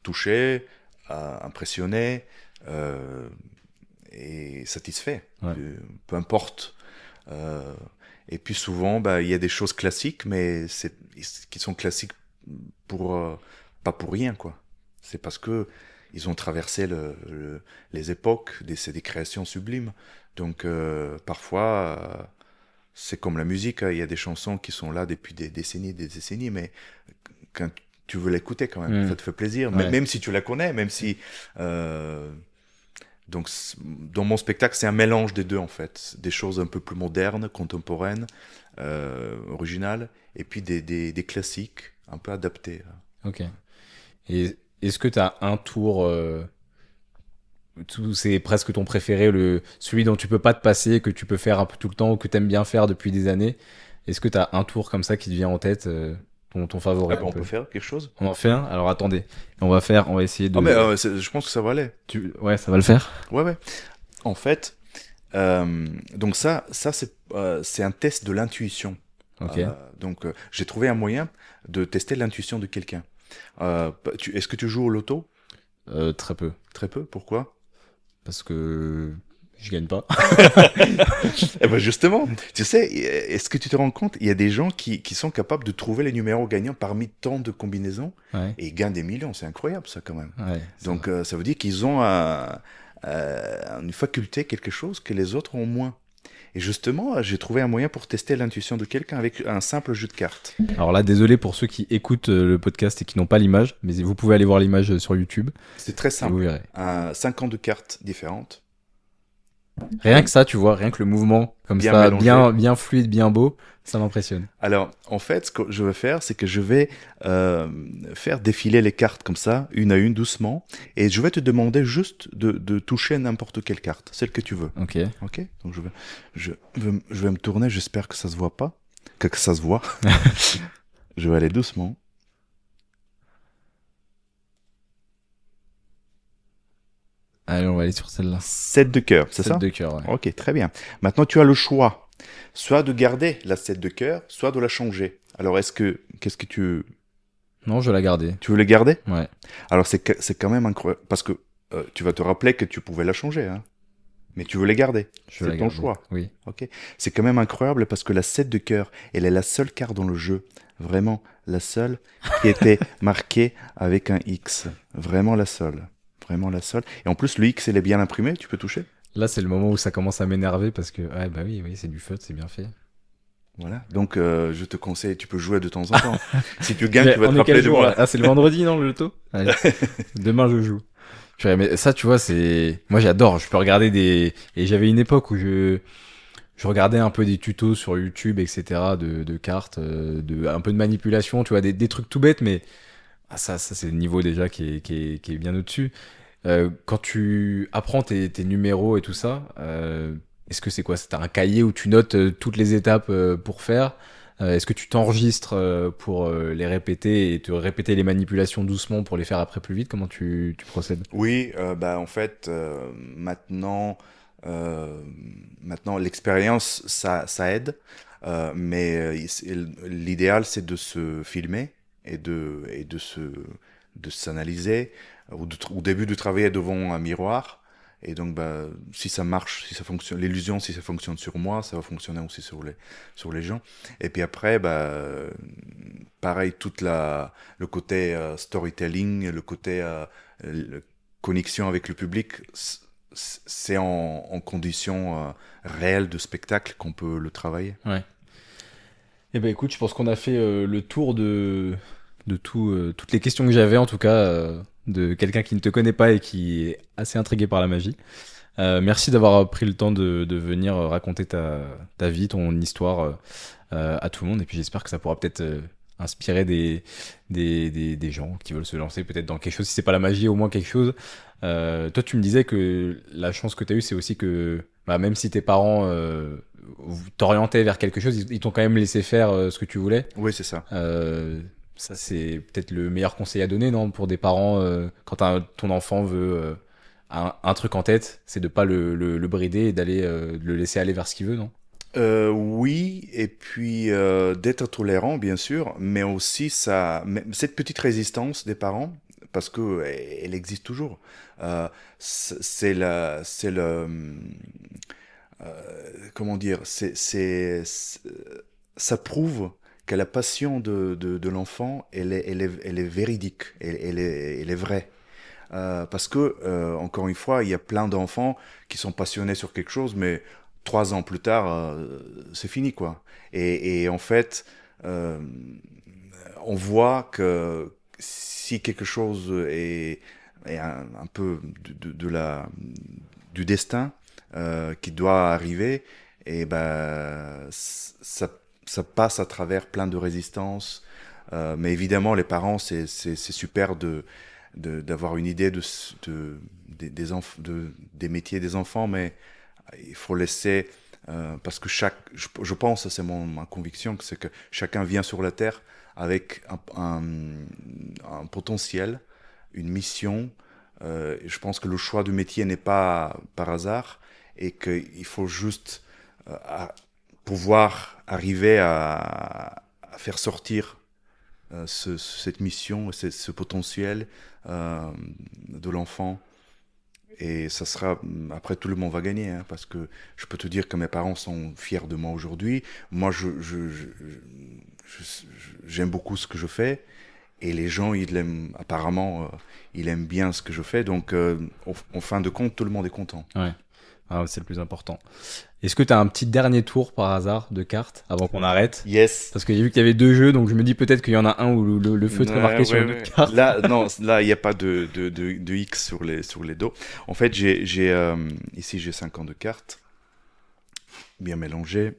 B: touché, impressionné euh, et satisfait,
A: Ouais.
B: peu importe. Euh, et puis souvent, bah, il y a des choses classiques, mais qui sont classiques pour, pas pour rien, quoi. C'est parce que ils ont traversé les époques, c'est des créations sublimes. Donc parfois, c'est comme la musique, hein, il y a des chansons qui sont là depuis des décennies, mais quand tu veux l'écouter quand même,
A: Hmm.
B: ça te fait plaisir,
A: Ouais.
B: même si tu la connais, même si... donc dans mon spectacle, c'est un mélange des deux en fait, des choses un peu plus modernes, contemporaines, originales, et puis des classiques un peu adaptés.
A: Ok. Et est-ce que tu as un tour, c'est presque ton préféré, celui dont tu peux pas te passer, que tu peux faire un peu tout le temps, ou que tu aimes bien faire depuis des années? Est-ce que tu as un tour comme ça qui te vient en tête, ton favori
B: Ah ben,
A: un
B: on
A: peu?
B: peut faire quelque chose.
A: On en fait un? Alors attendez, on va essayer
B: Ah mais
A: de...
B: je pense que ça va aller.
A: Ouais, ça va le faire?
B: Ouais, ouais. En fait, donc ça c'est un test de l'intuition.
A: Ok.
B: Donc, j'ai trouvé un moyen de tester l'intuition de quelqu'un. Est-ce que tu joues au loto?
A: Très peu.
B: Très peu. Pourquoi?
A: Parce que je gagne pas.
B: Eh ben justement, tu sais, est-ce que tu te rends compte, il y a des gens qui sont capables de trouver les numéros gagnants parmi tant de combinaisons
A: Ouais,
B: et ils gagnent des millions. C'est incroyable ça quand même.
A: ouais, c'est vrai.
B: Donc ça veut dire qu'ils ont une faculté, quelque chose que les autres ont moins. Et justement, j'ai trouvé un moyen pour tester l'intuition de quelqu'un avec un simple jeu de cartes.
A: Alors là, désolé pour ceux qui écoutent le podcast et qui n'ont pas l'image, mais vous pouvez aller voir l'image sur YouTube
B: C'est très
A: et vous
B: simple.
A: verrez.
B: 50 cartes différentes,
A: Rien que ça, tu vois, rien que le mouvement comme
B: bien
A: ça,
B: mélangées.
A: bien fluide, bien beau, ça m'impressionne.
B: Alors, en fait, ce que je vais faire, c'est que je vais faire défiler les cartes comme ça, une à une, doucement, et je vais te demander juste de toucher n'importe quelle carte, celle que tu veux.
A: Ok.
B: Ok? Donc, je vais me tourner, j'espère que ça se voit pas, que ça se voit. Je vais aller doucement.
A: Allez, on va aller sur celle-là.
B: 7 de cœur, c'est
A: Sept
B: ça?
A: de cœur, ouais.
B: Ok, très bien. Maintenant, tu as le choix, soit de garder la 7 de cœur, soit de la changer. Alors, qu'est-ce que
A: Non, je vais la garder.
B: tu veux la garder?
A: Ouais,
B: Alors, c'est quand même incroyable, parce que tu vas te rappeler que tu pouvais la changer, hein. Mais tu veux les garder.
A: je vais la
B: C'est ton
A: garder.
B: choix.
A: Oui.
B: Ok. C'est quand même incroyable parce que la 7 de cœur, elle est la seule carte dans le jeu, vraiment la seule, qui était marquée avec un X. Vraiment la seule. Vraiment la seule. Et en plus, le X, elle est bien imprimée, tu peux toucher.
A: Là, c'est le moment où ça commence à m'énerver parce que, ouais, bah oui, oui, c'est du feu, c'est bien fait.
B: Voilà. Donc, je te conseille, tu peux jouer de temps en temps. Si tu gagnes,
A: Mais
B: tu vas te
A: on est
B: rappeler
A: quel
B: de
A: jour
B: moi.
A: là Ah, c'est le vendredi, non, le loto Allez. Demain, je joue. Purée, mais ça, tu vois, c'est. Moi, j'adore. Je peux regarder des. Et j'avais une époque où je regardais un peu des tutos sur YouTube, etc., de cartes, un peu de manipulation, tu vois, des trucs tout bêtes, mais ça c'est le niveau déjà qui est bien au-dessus. Quand tu apprends tes numéros et tout ça, est-ce que c'est quoi? C'est un cahier où tu notes toutes les étapes pour faire? Est-ce que tu t'enregistres pour les répéter et te répéter les manipulations doucement pour les faire après plus vite? Comment tu procèdes?
B: Oui, bah en fait, euh, maintenant l'expérience, ça aide, mais l'idéal, c'est de se filmer et de s'analyser, au début de travailler devant un miroir. Et donc, bah, si ça marche, si ça fonctionne, l'illusion, si ça fonctionne sur moi, ça va fonctionner aussi sur les gens. Et puis après, bah, pareil, le côté storytelling, le côté connexion avec le public, c'est en condition réelle de spectacle qu'on peut le travailler.
A: Ouais. Eh ben écoute, je pense qu'on a fait le tour de toutes les questions que j'avais, en tout cas, de quelqu'un qui ne te connaît pas et qui est assez intrigué par la magie. Merci d'avoir pris le temps de venir raconter ta vie, ton histoire à tout le monde. Et puis j'espère que ça pourra peut-être inspirer des gens qui veulent se lancer peut-être dans quelque chose. Si c'est pas la magie, au moins quelque chose. Toi, tu me disais que la chance que tu as eue, c'est aussi que bah, même si tes parents t'orientaient vers quelque chose, ils t'ont quand même laissé faire ce que tu voulais.
B: Oui, c'est ça.
A: Ça, c'est peut-être le meilleur conseil à donner, non, pour des parents quand ton enfant veut un truc en tête, c'est de pas le brider et d'aller le laisser aller vers ce qu'il veut, non?
B: Oui, et puis d'être tolérant, bien sûr, mais aussi cette petite résistance des parents, parce que elle existe toujours. C'est le, comment dire, ça prouve que la passion de l'enfant, elle est véridique, elle est vraie. Parce que, encore une fois, il y a plein d'enfants qui sont passionnés sur quelque chose, mais 3 ans plus tard, c'est fini, quoi. Et en fait, euh, on voit que si quelque chose est un peu du destin qui doit arriver, et ben, ça passe à travers plein de résistances. Mais évidemment, les parents, c'est super d'avoir une idée des métiers des enfants, mais il faut laisser, parce que je pense, c'est ma conviction, c'est que chacun vient sur la Terre avec un potentiel, une mission. Et je pense que le choix du métier n'est pas par hasard et qu'il faut juste pouvoir arriver à faire sortir cette mission, ce potentiel de l'enfant. Et ça sera, après tout le monde va gagner, hein, parce que je peux te dire que mes parents sont fiers de moi aujourd'hui. Moi, j'aime beaucoup ce que je fais. Et les gens, ils aiment, apparemment, ils aiment bien ce que je fais. Donc, en fin de compte, tout le monde est content.
A: Ouais. Ah, c'est le plus important. Est-ce que tu as un petit dernier tour par hasard de cartes avant qu'on arrête?
B: Yes.
A: Parce que j'ai vu qu'il y avait 2 jeux, donc je me dis peut-être qu'il y en a un où le feutre est marqué sur une autre carte.
B: Là, non, là, il n'y a pas de X sur les dos. En fait, ici, j'ai 52 cartes. Bien mélangées.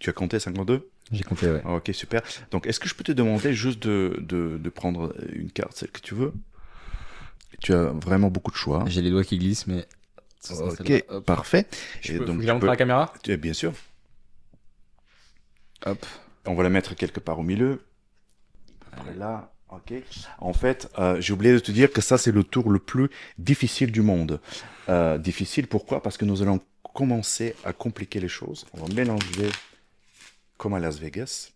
B: Tu as compté 52?
A: J'ai compté, ouais.
B: Ok, super. Donc, est-ce que je peux te demander juste de prendre une carte, celle que tu veux? Tu as vraiment beaucoup de choix.
A: J'ai les doigts qui glissent, mais...
B: Ok,
A: Donc,
B: parfait.
A: faut que je la montre à la caméra?
B: Bien sûr.
A: Hop.
B: On va la mettre quelque part au milieu. Après là, ok. En fait, j'ai oublié de te dire que ça, c'est le tour le plus difficile du monde. Difficile, pourquoi? Parce que nous allons commencer à compliquer les choses. On va mélanger comme à Las Vegas.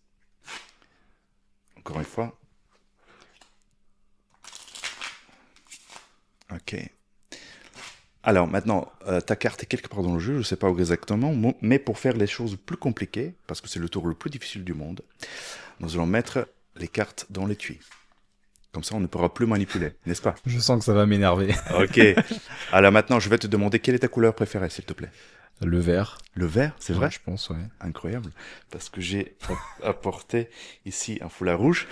B: Encore une fois. Ok. Alors maintenant, ta carte est quelque part dans le jeu, je ne sais pas où exactement, mais pour faire les choses plus compliquées, parce que c'est le tour le plus difficile du monde, nous allons mettre les cartes dans l'étui. Comme ça, on ne pourra plus manipuler, n'est-ce pas?
A: Je sens que ça va m'énerver.
B: Ok. Alors maintenant, je vais te demander quelle est ta couleur préférée, s'il te plaît.
A: Le vert.
B: Le vert, c'est vrai?
A: Je pense, ouais.
B: Incroyable. Parce que j'ai apporté ici un foulard rouge.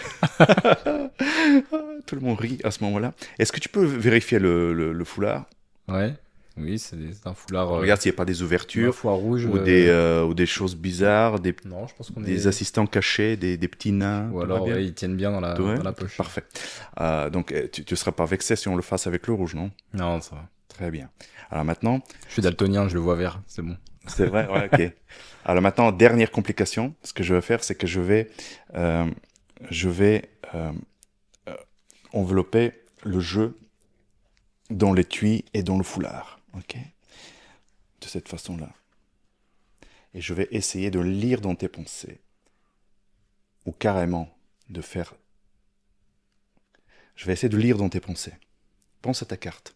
B: Tout le monde rit à ce moment-là. Est-ce que tu peux vérifier le foulard?
A: Ouais. Oui, c'est un foulard...
B: Regarde s'il n'y a pas des ouvertures.
A: foulard rouge.
B: Ou des choses bizarres,
A: Non, je pense qu'on
B: des assistants cachés, des petits nains.
A: Ou alors, ouais, ils tiennent bien dans la poche.
B: Parfait. Donc, tu ne seras pas vexé si on le fasse avec le rouge, non?
A: Non, ça va.
B: Très bien. Alors maintenant...
A: Je suis daltonien, je le vois vert, c'est bon.
B: C'est vrai? Ouais, ok. Alors maintenant, dernière complication. Ce que je vais faire, c'est que je vais envelopper le jeu dans l'étui et dans le foulard. Ok? De cette façon-là. Et je vais essayer de lire dans tes pensées. Ou carrément de faire... Je vais essayer de lire dans tes pensées. Pense à ta carte.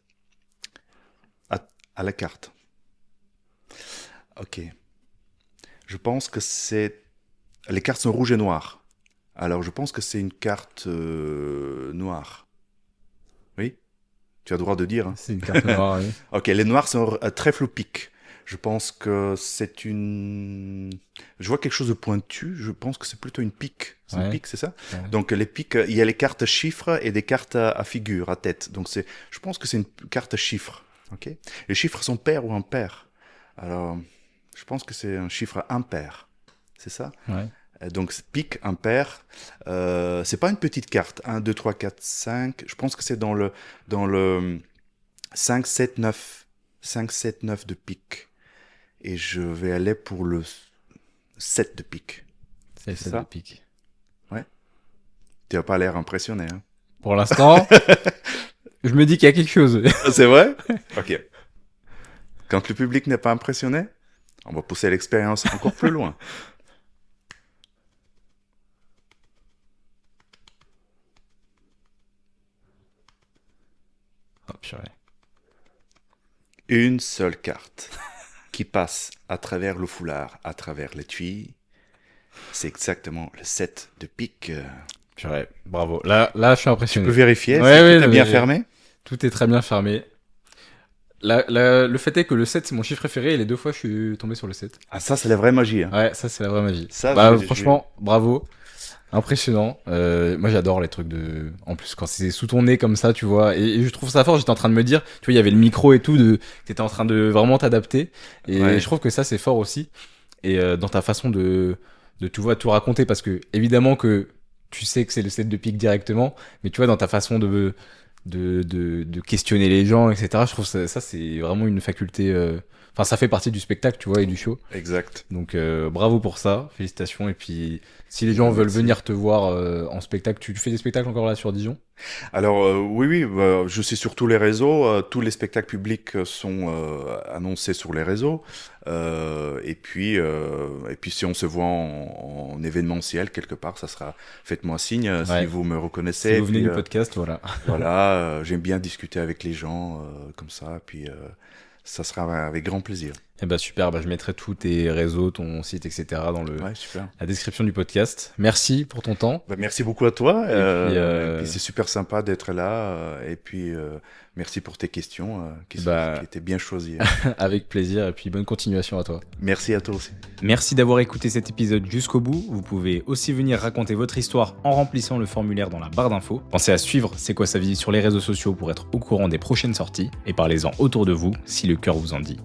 B: À la carte. Ok. Je pense que c'est... Les cartes sont rouges et noires. Alors je pense que c'est une carte noire. Oui? Tu as le droit de dire. Hein?
A: C'est une carte noire, oui.
B: Ok, les noirs sont trèfle ou pique. Je pense que c'est une... Je vois quelque chose de pointu. Je pense que c'est plutôt une pique. C'est une pique, c'est ça? Ouais. Donc les piques, il y a les cartes chiffres et des cartes à figure, à tête. Donc je pense que c'est une carte chiffre. Ok? Les chiffres sont pairs ou impaires. Alors, je pense que c'est un chiffre impair. C'est ça?
A: Ouais.
B: Donc pique, impair. C'est pas une petite carte. 1, 2, 3, 4, 5. Je pense que c'est dans le 5, 7, 9. 5, 7, 9 de pique. Et je vais aller pour le 7 de pique.
A: C'est 7 de pique.
B: Ouais. Tu n'as pas l'air impressionné. Hein?
A: Pour l'instant, je me dis qu'il y a quelque chose.
B: C'est vrai? Ok. Quand le public n'est pas impressionné, on va pousser l'expérience encore plus loin.
A: Oh, purée.
B: Une seule carte qui passe à travers le foulard, à travers l'étui. C'est exactement le 7 de pique.
A: Purée, bravo. Là, je suis impressionné.
B: Tu peux vérifier?
A: Ouais,
B: tout est bien fermé?
A: Tout est très bien fermé. Le fait est que le 7, c'est mon chiffre préféré et les 2 fois, je suis tombé sur le 7.
B: Ah, ça, c'est la vraie magie. Hein.
A: Ouais, ça, c'est la vraie magie.
B: Ça,
A: franchement, bravo. Impressionnant. Moi, j'adore les trucs de... En plus, quand c'est sous ton nez comme ça, tu vois. Et je trouve ça fort. J'étais en train de me dire, tu vois, il y avait le micro et tout, t'étais en train de vraiment t'adapter. Et je trouve que ça, c'est fort aussi. Et dans ta façon de tu vois, tout raconter. Parce que, évidemment que tu sais que c'est le 7 de pique directement. Mais tu vois, dans ta façon de questionner les gens, etc. Je trouve ça c'est vraiment une faculté... Enfin, ça fait partie du spectacle, tu vois, et du show.
B: Exact.
A: Donc, bravo pour ça. Félicitations. Et puis, si les gens veulent venir te voir en spectacle, tu fais des spectacles encore là sur Dijon?
B: Alors, oui, je suis sur tous les réseaux. Tous les spectacles publics sont annoncés sur les réseaux. Et puis si on se voit en événementiel quelque part, ça sera, faites-moi signe si
A: Ouais.
B: vous me reconnaissez.
A: Si vous venez
B: Puis,
A: du podcast, voilà.
B: voilà, j'aime bien discuter avec les gens comme ça, puis ça sera avec grand plaisir.
A: Eh ben super, je mettrai tous tes réseaux, ton site, etc. dans
B: Ouais, super.
A: la description du podcast. Merci pour ton temps.
B: Bah, merci beaucoup à toi.
A: Et
B: Et puis c'est super sympa d'être là. Et puis merci pour tes questions qui étaient bien choisies.
A: Avec plaisir et puis bonne continuation à toi.
B: Merci à toi aussi.
A: Merci d'avoir écouté cet épisode jusqu'au bout. Vous pouvez aussi venir raconter votre histoire en remplissant le formulaire dans la barre d'infos. Pensez à suivre C'est quoi sa vie sur les réseaux sociaux pour être au courant des prochaines sorties et parlez-en autour de vous si le cœur vous en dit.